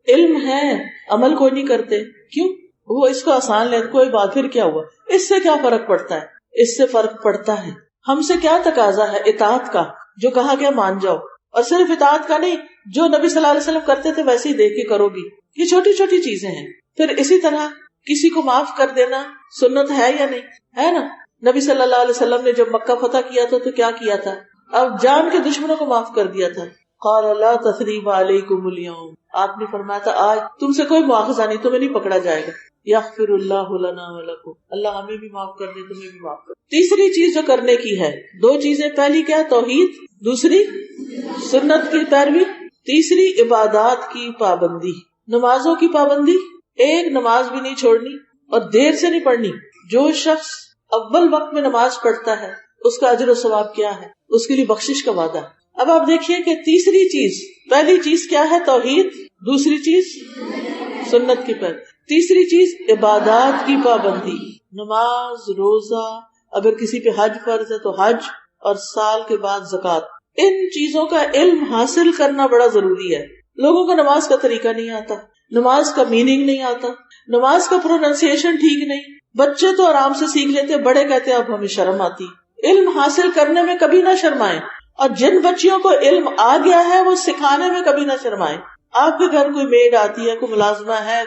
علم ہے, عمل کوئی نہیں کرتے. کیوں؟ وہ اس کو آسان لے, کوئی بات, پھر کیا ہوا, اس سے کیا فرق پڑتا ہے؟ اس سے فرق پڑتا ہے ہم سے کیا تقاضا ہے اطاعت کا, جو کہا گیا مان جاؤ. اور صرف اطاعت کا نہیں, جو نبی صلی اللہ علیہ وسلم کرتے تھے ویسے ہی دیکھ کے کرو گی. یہ چھوٹی چھوٹی چیزیں ہیں. پھر اسی طرح کسی کو معاف کر دینا سنت ہے یا نہیں ہے نا؟ نبی صلی اللہ علیہ وسلم نے جب مکہ فتح کیا تھا تو کیا کیا تھا؟ اب جان کے دشمنوں کو معاف کر دیا تھا. قال لا تثریب علیکم اليوم, آپ نے فرمایا تھا آج تم سے کوئی مواخذہ نہیں, تمہیں نہیں پکڑا جائے گا. یغفر اللہ لنا ولکم, اللہ ہمیں بھی معاف کر دے, تمہیں بھی معاف کر. تیسری چیز جو کرنے کی ہے, دو چیزیں, پہلی کیا؟ توحید, دوسری سنت کی پیروی, تیسری عبادات کی پابندی, نمازوں کی پابندی. ایک نماز بھی نہیں چھوڑنی اور دیر سے نہیں پڑھنی. جو شخص اول وقت میں نماز پڑھتا ہے اس کا اجر و ثواب کیا ہے؟ اس کے لیے بخشش کا وعدہ. اب آپ دیکھیے کہ تیسری چیز, پہلی چیز کیا ہے؟ توحید, دوسری چیز سنت کی پیروی, تیسری چیز عبادات کی پابندی, نماز, روزہ, اگر کسی پہ حج فرض ہے تو حج, اور سال کے بعد زکوٰۃ. ان چیزوں کا علم حاصل کرنا بڑا ضروری ہے. لوگوں کو نماز کا طریقہ نہیں آتا, نماز کا میننگ نہیں آتا, نماز کا پروننسیشن ٹھیک نہیں. بچے تو آرام سے سیکھ لیتے, بڑے کہتے اب ہمیں شرم آتی. علم حاصل کرنے میں کبھی نہ شرمائیں, اور جن بچیوں کو علم آ گیا ہے وہ سکھانے میں کبھی نہ شرمائیں. آپ کے گھر کوئی میڈ آتی ہے, کوئی ملازمہ ہے,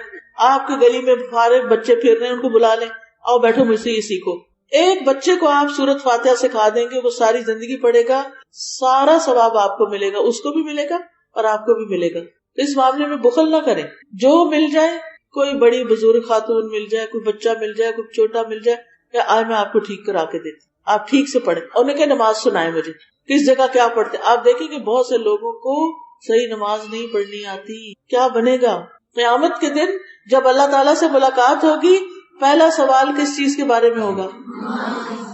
آپ کے گلی میں فارغ بچے پھر رہے ہیں, ان کو بلا لیں, آؤ بیٹھو مجھ سے یہ سیکھو. ایک بچے کو آپ سورۃ فاتحہ سکھا دیں گے, وہ ساری زندگی پڑھے گا, سارا ثواب آپ کو ملے گا, اس کو بھی ملے گا اور آپ کو بھی ملے گا. تو اس معاملے میں بخل نہ کریں. جو مل جائے, کوئی بڑی بزرگ خاتون مل جائے, کوئی بچہ مل جائے, کوئی چھوٹا مل جائے, کہ آج میں آپ کو ٹھیک کرا کے دیتی, آپ ٹھیک سے پڑھیں. اور انہیں کہ نماز سنائے مجھے, کس جگہ کیا پڑھتے. آپ دیکھیں کہ بہت سے لوگوں کو صحیح نماز نہیں پڑھنی آتی. کیا بنے گا قیامت کے دن جب اللہ تعالیٰ سے ملاقات ہوگی؟ پہلا سوال کس چیز کے بارے میں ہوگا؟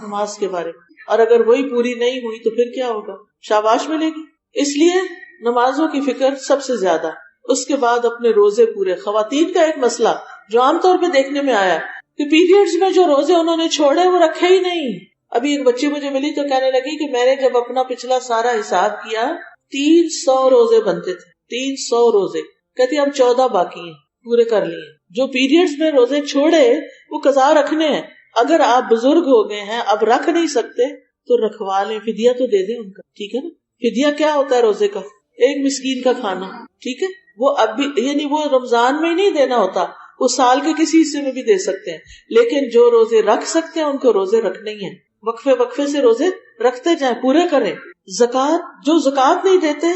نماز کے بارے میں. اور اگر وہی پوری نہیں ہوئی تو پھر کیا ہوگا؟ شاباش ملے گی. اس لیے نمازوں کی فکر سب سے زیادہ. اس کے بعد اپنے روزے پورے. خواتین کا ایک مسئلہ جو عام طور پہ دیکھنے میں آیا کہ پیریڈز میں جو روزے انہوں نے چھوڑے وہ رکھے ہی نہیں. ابھی ایک بچی مجھے ملی تو کہنے لگی کہ میں نے جب اپنا پچھلا سارا حساب کیا 300 روزے بنتے تھے, 300 روزے. کہتی اب 14 باقی ہیں, پورے کر لیے. جو پیریڈز میں روزے چھوڑے وہ قضا رکھنے ہیں. اگر آپ بزرگ ہو گئے ہیں, اب رکھ نہیں سکتے تو رکھوا لیں, فدیہ تو دے دیں ان کا, ٹھیک ہے نا. فدیہ کیا ہوتا ہے روزے کا؟ ایک مسکین کا کھانا, ٹھیک ہے. وہ اب بھی, یعنی وہ رمضان میں ہی نہیں دینا ہوتا, وہ سال کے کسی حصے میں بھی دے سکتے ہیں. لیکن جو روزے رکھ سکتے ہیں ان کو روزے رکھنے ہی ہیں. وقفے وقفے سے روزے رکھتے جائیں, پورے کریں. زکوٰۃ, جو زکوٰۃ نہیں دیتے,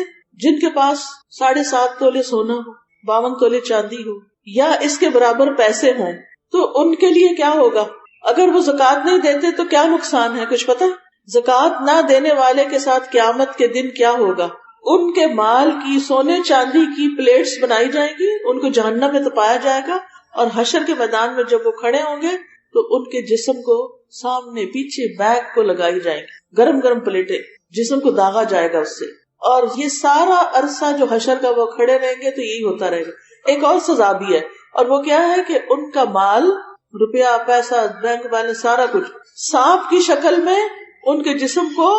جن کے پاس 7.5 تولے سونا ہو, 52 تولے چاندی ہو, یا اس کے برابر پیسے ہوں, تو ان کے لیے کیا ہوگا؟ اگر وہ زکوٰۃ نہیں دیتے تو کیا نقصان ہے, کچھ پتا؟ زکوٰۃ نہ دینے والے کے ساتھ قیامت کے دن کیا ہوگا؟ ان کے مال کی, سونے چاندی کی پلیٹس بنائی جائیں گی, ان کو جہنم میں تپایا جائے گا, اور حشر کے میدان میں جب وہ کھڑے ہوں گے تو ان کے جسم کو سامنے پیچھے بیک کو لگائی جائیں گی, گرم گرم پلیٹیں, جسم کو داغا جائے گا اس سے. اور یہ سارا عرصہ جو حشر کا وہ کھڑے رہیں گے تو یہی ہوتا رہے گا. ایک اور سزا بھی ہے, اور وہ کیا ہے کہ ان کا مال, روپیہ, پیسہ, بینک بیلنس, سارا کچھ سانپ کی شکل میں ان کے جسم کو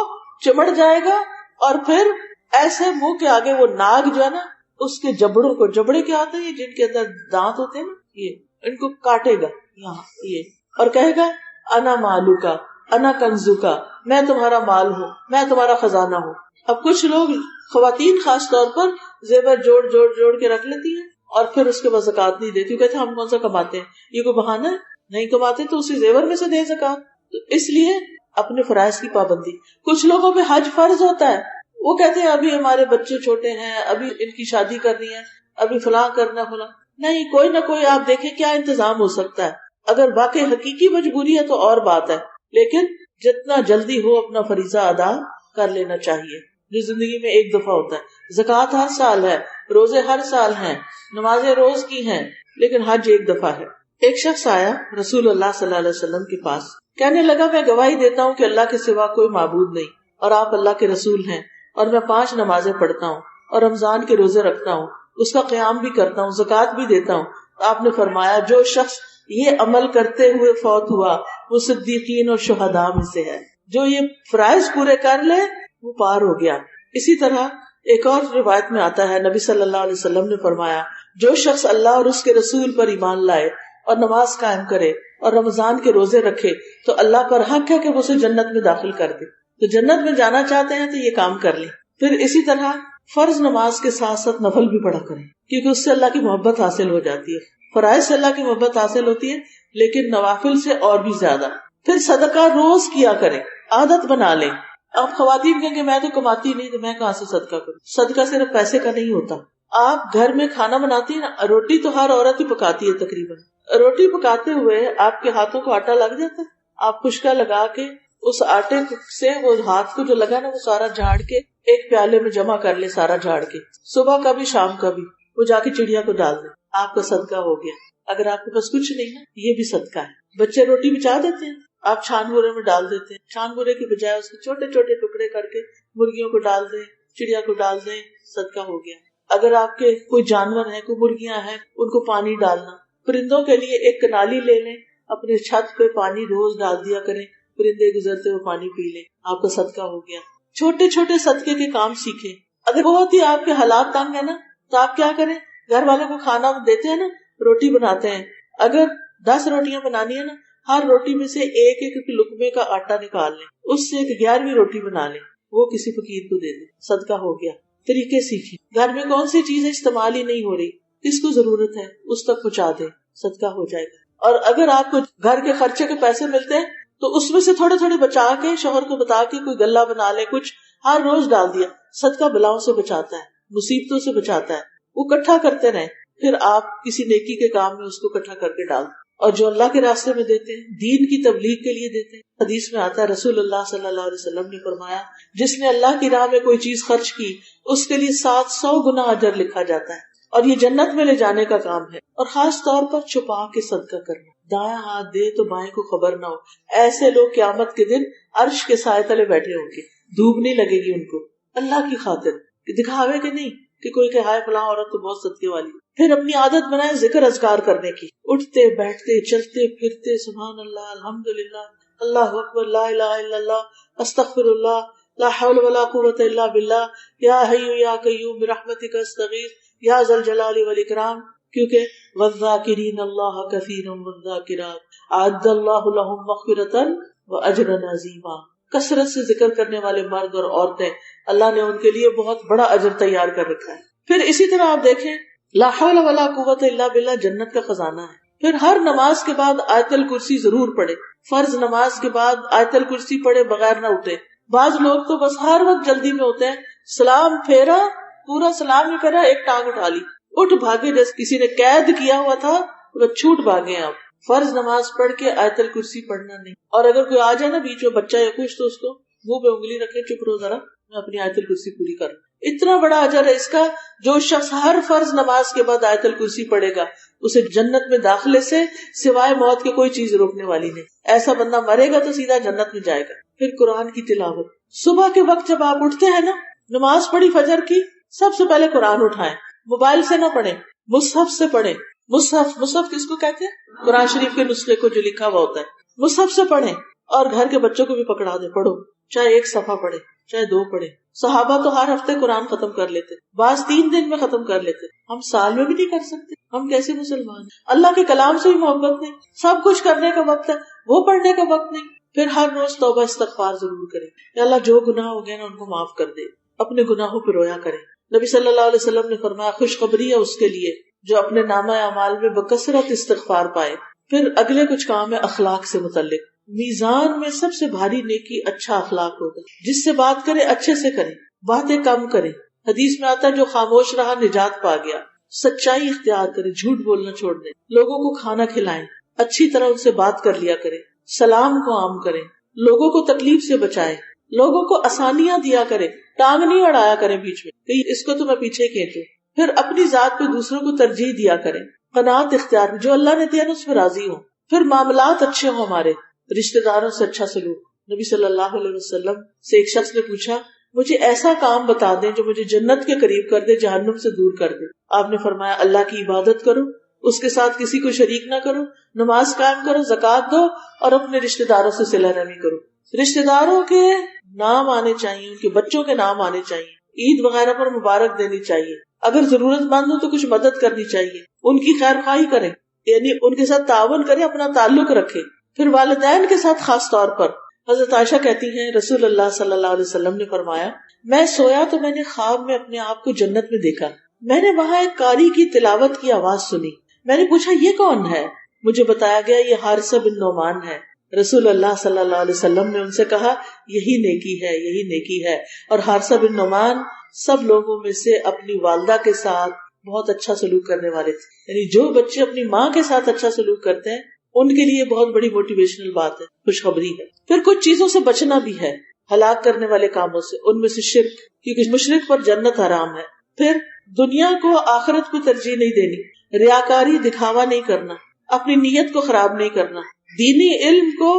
چمڑ جائے گا, اور پھر ایسے منہ کے آگے وہ ناگ جو ہے نا, اس کے جبڑوں کو, جبڑے کیا ہوتے ہیں جن کے اندر دانت ہوتے ہیں نا, یہ ان کو کاٹے گا یہاں یہ, اور کہے گا انا مالو کا, انا کنزو کا, میں تمہارا مال ہوں, میں تمہارا خزانہ ہوں. اب کچھ لوگ, خواتین خاص طور پر, زیور جوڑ جوڑ جوڑ کے رکھ لیتی ہیں اور پھر اس کے بعد زکوٰۃ نہیں دیتی. کہتے ہیں ہم کون سا کماتے ہیں, یہ کوئی بہانہ ہے, نہیں کماتے تو اسی زیور میں سے دے زکوٰۃ. تو اس لیے اپنے فرائض کی پابندی. کچھ لوگوں پہ حج فرض ہوتا ہے, وہ کہتے ہیں ابھی ہمارے بچے چھوٹے ہیں, ابھی ان کی شادی کرنی ہے, ابھی فلاں کرنا فلاں. نہیں, کوئی نہ کوئی آپ دیکھیں کیا انتظام ہو سکتا ہے. اگر واقعی حقیقی مجبوری ہے تو اور بات ہے، لیکن جتنا جلدی ہو اپنا فریضہ ادا کر لینا چاہیے جو زندگی میں ایک دفعہ ہوتا ہے. زکوٰۃ ہر سال ہے، روزے ہر سال ہیں، نمازیں روز کی ہیں، لیکن حج ایک دفعہ ہے. ایک شخص آیا رسول اللہ صلی اللہ علیہ وسلم کے پاس، کہنے لگا میں گواہی دیتا ہوں کہ اللہ کے سوا کوئی معبود نہیں اور آپ اللہ کے رسول ہیں، اور میں 5 نمازیں پڑھتا ہوں اور رمضان کے روزے رکھتا ہوں، اس کا قیام بھی کرتا ہوں، زکوٰۃ بھی دیتا ہوں. آپ نے فرمایا جو شخص یہ عمل کرتے ہوئے فوت ہوا وہ صدیقین اور شہداء میں سے ہے. جو یہ فرائض پورے کر لے وہ پار ہو گیا. اسی طرح ایک اور روایت میں آتا ہے نبی صلی اللہ علیہ وسلم نے فرمایا جو شخص اللہ اور اس کے رسول پر ایمان لائے اور نماز قائم کرے اور رمضان کے روزے رکھے تو اللہ پر حق ہے کہ وہ اسے جنت میں داخل کر دے. تو جنت میں جانا چاہتے ہیں تو یہ کام کر لیں. پھر اسی طرح فرض نماز کے ساتھ ساتھ نفل بھی پڑھا کریں کیونکہ اس سے اللہ کی محبت حاصل ہو جاتی ہے. فرائض سے اللہ کی محبت حاصل ہوتی ہے لیکن نوافل سے اور بھی زیادہ. پھر صدقہ روز کیا کریں، عادت بنا لیں. اب خواتین کہیں کہ میں تو کماتی نہیں تو میں کہاں سے صدقہ کروں. صدقہ صرف پیسے کا نہیں ہوتا. آپ گھر میں کھانا بناتی ہیں نا، روٹی تو ہر عورت ہی پکاتی ہے تقریباً. روٹی پکاتے ہوئے آپ کے ہاتھوں کو آٹا لگ جاتا ہے، آپ خشکا لگا کے اس آٹے سے وہ ہاتھ کو جو لگا نا وہ سارا جھاڑ کے ایک پیالے میں جمع کر لے، سارا جھاڑ کے صبح کا بھی شام کا بھی وہ جا کے چڑیا کو ڈال دے، آپ کا صدقہ ہو گیا. اگر آپ کے پاس کچھ نہیں ہے یہ بھی صدقہ ہے. بچے روٹی بچا دیتے ہیں، آپ چھان بورے میں ڈال دیتے ہیں، چھان بورے کی بجائے اس کے چھوٹے چھوٹے ٹکڑے کر کے مرغیوں کو ڈال دیں، چڑیا کو ڈال دیں، صدقہ ہو گیا. اگر آپ کے کوئی جانور ہیں، کوئی مرغیاں ہیں، ان کو پانی ڈالنا. پرندوں کے لیے ایک کنالی لے لیں، اپنے چھت پہ پانی روز ڈال دیا کریں، پرندے گزرتے ہوئے پانی پی لیں، آپ کا صدقہ ہو گیا. چھوٹے چھوٹے صدقے کے کام سیکھیں. اگر بہت ہی آپ کے حالات تنگ ہے نا تو آپ کیا کریں، گھر والوں کو کھانا دیتے ہیں نا، روٹی بناتے ہیں، اگر 10 روٹیاں بنانی ہے نا، ہر روٹی میں سے ایک ایک لقمے کا آٹا نکال لیں، اس سے ایک 11ویں روٹی بنا لیں، وہ کسی فقیر کو دے دیں، صدقہ ہو گیا. طریقے سیکھیں. گھر میں کون سی چیز استعمال ہی نہیں ہو رہی، کس کو ضرورت ہے اس تک پہنچا دیں، صدقہ ہو جائے گا. اور اگر آپ کو گھر کے خرچے کے پیسے ملتے ہیں تو اس میں سے تھوڑے تھوڑے بچا کے شوہر کو بتا کے کوئی غلہ بنا لے، کچھ ہر روز ڈال دیا. صدقہ بلاؤں سے بچاتا ہے، مصیبتوں سے بچاتا ہے. وہ اکٹھا کرتے رہیں، پھر آپ کسی نیکی کے کام میں اس کو اکٹھا کر کے ڈال. اور جو اللہ کے راستے میں دیتے ہیں، دین کی تبلیغ کے لیے دیتے ہیں. حدیث میں آتا ہے رسول اللہ صلی اللہ علیہ وسلم نے فرمایا جس نے اللہ کی راہ میں کوئی چیز خرچ کی اس کے لیے 700 گنا اجر لکھا جاتا ہے، اور یہ جنت میں لے جانے کا کام ہے. اور خاص طور پر چھپا کے صدقہ کرنا، دایاں ہاتھ دے تو بائیں کو خبر نہ ہو. ایسے لوگ قیامت کے دن عرش کے سائے تلے بیٹھے ہوں گے، دھوپ نہیں لگے گی ان کو، اللہ کی خاطر، دکھاوے کے نہیں کہ کوئی کہ ہائے فلاں عورت تو بہت صدقے والی. پھر اپنی عادت بنائے ذکر اذکار کرنے کی، اٹھتے بیٹھتے چلتے پھرتے سبحان اللہ، الحمدللہ، اللہ اکبر، لا الہ الا اللہ، استغفر اللہ، لا حول ولا قوت الا باللہ، یا حی یا قیوم برحمتک استغیث یا ذا الجلال والاکرام. کیونکہ والذاکرین اللہ کثیرا والذاکرات اعد اللہ لہم مغفرۃ واجرا عظیما. کثرت سے ذکر کرنے والے مرد اور عورتیں اللہ نے ان کے لیے بہت بڑا اجر تیار کر رکھا ہے. پھر اسی طرح آپ دیکھیں لا حول ولا قوت الا باللہ جنت کا خزانہ ہے. پھر ہر نماز کے بعد آیت الکرسی ضرور پڑھے. فرض نماز کے بعد آیت الکرسی پڑھے بغیر نہ اٹھے. بعض لوگ تو بس ہر وقت جلدی میں ہوتے ہیں، سلام پھیرا، پورا سلام ہی کرا، ایک ٹانگ اٹھا لی، اٹھ بھاگے جیسے کسی نے قید کیا ہوا تھا، وہ چھوٹ بھاگے. آپ فرض نماز پڑھ کے آیت الکرسی پڑھنا نہیں. اور اگر کوئی آ جائے نا بیچ میں بچہ یا کچھ تو اس کو منہ پہ انگلی رکھے، چپ رہو ذرا، میں اپنی آیت الکرسی پوری کروں. اتنا بڑا اجر ہے اس کا. جو شخص ہر فرض نماز کے بعد آیت الکرسی پڑھے گا اسے جنت میں داخلے سے سوائے موت کے کوئی چیز روکنے والی نہیں. ایسا بندہ مرے گا تو سیدھا جنت میں جائے گا. پھر قرآن کی تلاوت. صبح کے وقت جب آپ اٹھتے ہیں نا، نماز پڑھی فجر کی، سب سے پہلے قرآن اٹھائیں. موبائل سے نہ پڑھیں، مصحف سے پڑھیں. مصحف کس کو کہتے ہیں؟ قرآن شریف کے نسخے کو جو لکھا ہوا ہوتا ہے، مصحف سے پڑھیں. اور گھر کے بچوں کو بھی پکڑا دیں، پڑھو، چاہے 1 صفحہ پڑھے چاہے 2 پڑھے. صحابہ تو ہر ہفتے قرآن ختم کر لیتے، بعض 3 دن میں ختم کر لیتے. ہم سال میں بھی نہیں کر سکتے. ہم کیسے مسلمان ہیں؟ اللہ کے کلام سے بھی محبت نہیں. سب کچھ کرنے کا وقت ہے، وہ پڑھنے کا وقت نہیں. پھر ہر روز توبہ استغفار ضرور کریں. یا اللہ جو گناہ ہو گئے نا ان کو معاف کر دے. اپنے گناہوں پہ رویا کریں. نبی صلی اللہ علیہ وسلم نے فرمایا خوشخبری ہے اس کے لیے جو اپنے نامہ اعمال میں بکثرت استغفار پائے. پھر اگلے کچھ کام ہے اخلاق سے متعلق. میزان میں سب سے بھاری نیکی اچھا اخلاق ہوگا. جس سے بات کرے اچھے سے کریں، باتیں کم کریں. حدیث میں آتا ہے جو خاموش رہا نجات پا گیا. سچائی اختیار کریں، جھوٹ بولنا چھوڑ دیں. لوگوں کو کھانا کھلائیں. اچھی طرح ان سے بات کر لیا کریں، سلام کو عام کریں، لوگوں کو تکلیف سے بچائیں، لوگوں کو آسانیاں دیا کریں، ٹانگ نہیں اڑایا کریں بیچ میں کہ اس کو تو میں پیچھے کھینچوں. پھر اپنی ذات پہ دوسروں کو ترجیح دیا کریں، قناعت اختیار، جو اللہ نے دیا نا اس پہ راضی ہوں. پھر معاملات اچھے ہوں ہمارے، رشتہ داروں سے اچھا سلوک. نبی صلی اللہ علیہ وسلم سے ایک شخص نے پوچھا مجھے ایسا کام بتا دیں جو مجھے جنت کے قریب کر دے، جہنم سے دور کر دے. آپ نے فرمایا اللہ کی عبادت کرو، اس کے ساتھ کسی کو شریک نہ کرو، نماز قائم کرو، زکوٰۃ دو، اور اپنے رشتہ داروں سے صلہ رحمی کرو. رشتہ داروں کے نام آنے چاہیے، ان کے بچوں کے نام آنے چاہیے، عید وغیرہ پر مبارک دینی چاہیے، اگر ضرورت مند ہو تو کچھ مدد کرنی چاہیے، ان کی خیر خواہی کریں، یعنی ان کے ساتھ تعاون کریں، اپنا تعلق رکھیں. پھر والدین کے ساتھ خاص طور پر حضرت عائشہ کہتی ہیں رسول اللہ صلی اللہ علیہ وسلم نے فرمایا میں سویا تو میں نے خواب میں اپنے آپ کو جنت میں دیکھا، میں نے وہاں ایک قاری کی تلاوت کی آواز سنی، میں نے پوچھا یہ کون ہے؟ مجھے بتایا گیا یہ حارثہ بن نعمان ہے. رسول اللہ صلی اللہ علیہ وسلم نے ان سے کہا یہی نیکی ہے، یہی نیکی ہے. اور حارثہ بن نعمان سب لوگوں میں سے اپنی والدہ کے ساتھ بہت اچھا سلوک کرنے والے تھے، یعنی جو بچے اپنی ماں کے ساتھ اچھا سلوک کرتے ہیں ان کے لیے بہت بڑی موٹیویشنل بات ہے، خوشخبری ہے. پھر کچھ چیزوں سے بچنا بھی ہے، ہلاک کرنے والے کاموں سے، ان میں سے شرک، کیونکہ مشرک پر جنت حرام ہے. پھر دنیا کو آخرت کو ترجیح نہیں دینی، ریاکاری، دکھاوا نہیں کرنا، اپنی نیت کو خراب نہیں کرنا، دینی علم کو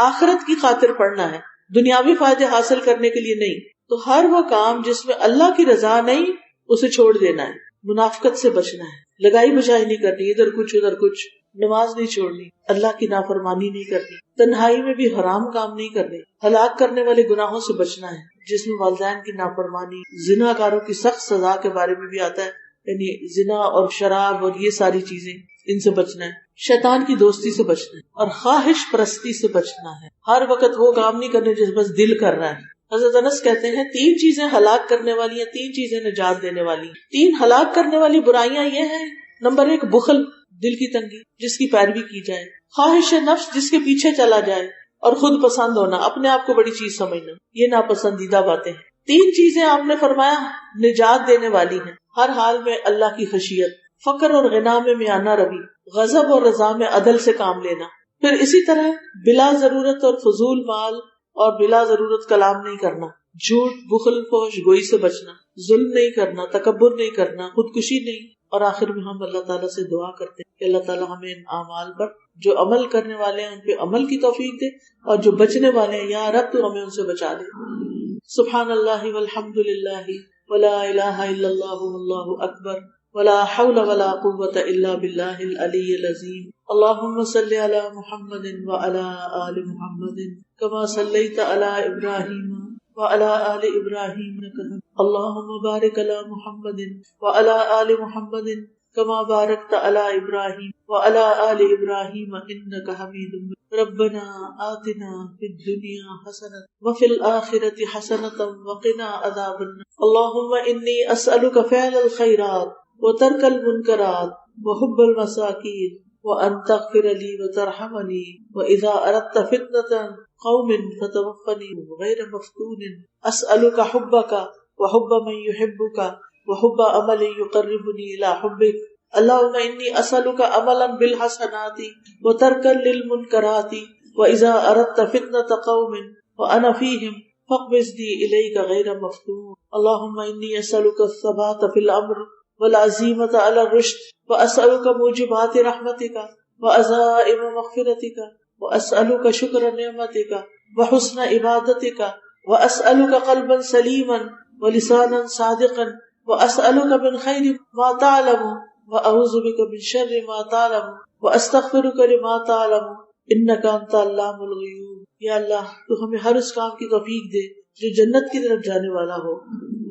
آخرت کی خاطر پڑھنا ہے، دنیاوی فائدے حاصل کرنے کے لیے نہیں. تو ہر وہ کام جس میں اللہ کی رضا نہیں اسے چھوڑ دینا ہے. منافقت سے بچنا ہے، لگائی بجائی نہیں کرنی، ادھر کچھ ادھر کچھ، نماز نہیں چھوڑنی، اللہ کی نافرمانی نہیں کرنی، تنہائی میں بھی حرام کام نہیں کرنے، ہلاک کرنے والے گناہوں سے بچنا ہے جس میں والدین کی نافرمانی، زنا کاروں کی سخت سزا کے بارے میں بھی آتا ہے، یعنی زنا اور شراب اور یہ ساری چیزیں، ان سے بچنا ہے. شیطان کی دوستی سے بچنا ہے اور خواہش پرستی سے بچنا ہے. ہر وقت وہ کام نہیں کرنے جس بس دل کر رہا ہے. حضرت انس کہتے ہیں 3 چیزیں ہلاک کرنے والی ہیں، 3 چیزیں نجات دینے والی ہیں. 3 ہلاک کرنے والی برائیاں یہ ہیں، نمبر 1 بخل، دل کی تنگی جس کی پیروی کی جائے، خواہش نفس جس کے پیچھے چلا جائے، اور خود پسند ہونا، اپنے آپ کو بڑی چیز سمجھنا، یہ ناپسندیدہ باتیں ہیں. 3 چیزیں آپ نے فرمایا نجات دینے والی ہیں. ہر حال میں اللہ کی خشیت، فقر اور غنا میں میانہ روی، غضب اور رضا میں عدل سے کام لینا. پھر اسی طرح بلا ضرورت اور فضول مال اور بلا ضرورت کلام نہیں کرنا، جھوٹ، بخل، فحش گوئی سے بچنا، ظلم نہیں کرنا، تکبر نہیں کرنا، خودکشی نہیں. اور آخر میں ہم اللہ تعالیٰ سے دعا کرتے ہیں کہ اللہ تعالیٰ ہمیں ان اعمال پر جو عمل کرنے والے ہیں ان پہ عمل کی توفیق دے، اور جو بچنے والے ہیں یا رب تو ہمیں ان سے بچا دے. سبحان اللہ والحمد للہ ولا الہ الا اللہ واللہ اکبر ولا حول ولا قوة الا باللہ العلی العظیم. اللہم صلی علی محمد وعلی آل محمد کما صلیت علی ابراہیم وعلی آل ابراہیم انک حمید. اللہم بارک علی محمد وعلی آل محمد کما بارکت علی ابراہیم وعلی آل ابراہیم انک حمید مجید. ربنا آتنا فی الدنیا حسنۃ وفی الآخرۃ حسنۃ وقنا عذاب النار. اللہم انی اسألک فعل الخیرات وترک المنکرات وحب المساکین وان تغفر لی وترحمنی واذا اردت فتنة قوم فتوفنی غیر مفتون. اسألک حبک وحب من يحبک وحب عمل يقربنی الى حبک. اللہم انی اسألک عملا بالحسنات وترکا للمنکرات واذا اردت فتنة قوم وانا فیہم فاقبضنی الیک غیر مفتون. اللہم انی اسألک الثبات فی الامر والعزیمۃ علی الرشد واسألک موجبات رحمتک وعزائم مغفرتک واسألک شکر نعمتک وحسن عبادتک واسألک قلبا سلیما ولسانا صادقا واسألک من خیر ما تعلم واعوذ بک من شر ما تعلم واستغفرک لما تعلم انک انت علام الغیوب. یا اللہ تو ہمیں ہر اس کام کی توفیق دے جو جنت کی طرف جانے والا ہو،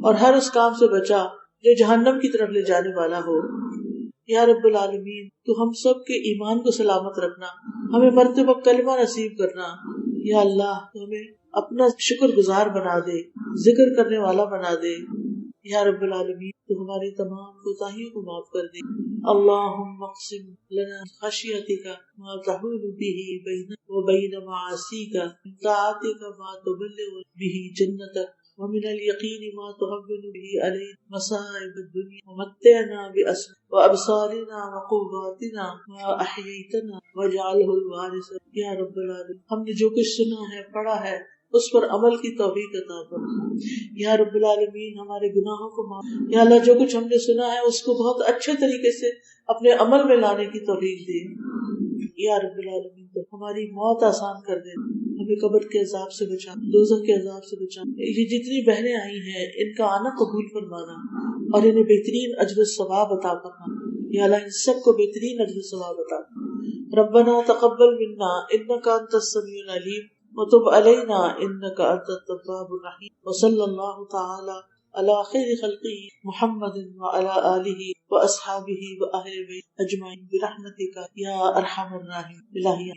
اور ہر اس کام سے بچا جو جہنم کی طرف لے جانے والا ہو. یا رب العالمین تو ہم سب کے ایمان کو سلامت رکھنا، ہمیں مرتے وقت کلمہ نصیب کرنا. یا اللہ تو ہمیں اپنا شکر گزار بنا دے، ذکر کرنے والا بنا دے. یا رب العالمین تو ہماری تمام کوتاہیوں کو معاف کر دے. اللہم اقسم لنا خشیتک ما تحول به بیننا وبین معاصیک، طاعتک ما تبلغ به جنتک ومن اليقين ما تهون به علينا مصائب الدنيا ومتعنا بأسماعنا وأبصارنا وقواتنا ما أحييتنا واجعله الوارث یا رب العالمین ہم نے جو کچھ سنا ہے پڑھا ہے اس پر عمل کی توفیق عطا فرما یا رب العالمین، ہمارے گناہوں کو معاف، یا اللہ جو کچھ ہم نے سنا ہے اس کو بہت اچھے طریقے سے اپنے عمل میں لانے کی توفیق دے یا رب العالمین۔ تو ہماری موت آسان کر دے، ہمیں قبر کے عذاب سے بچا، دوزخ کے عذاب سے بچا۔ یہ جتنی بہنیں آئی ہیں ان کا آنا قبول فرمانا اور انہیں بہترین اجر و ثواب عطا فرمانا یا اللہ، ان سب کو بہترین اجر و ثواب عطا فرما۔ ربنا تقبل منا انک انت السمیع العلیم وتب علینا انک انت التواب الرحیم، وصلی اللہ تعالی علی خیر خلقہ محمد وعلی آلہ واصحابہ واہل بیت اجمعین برحمتک یا ارحم الراحمین۔ الہی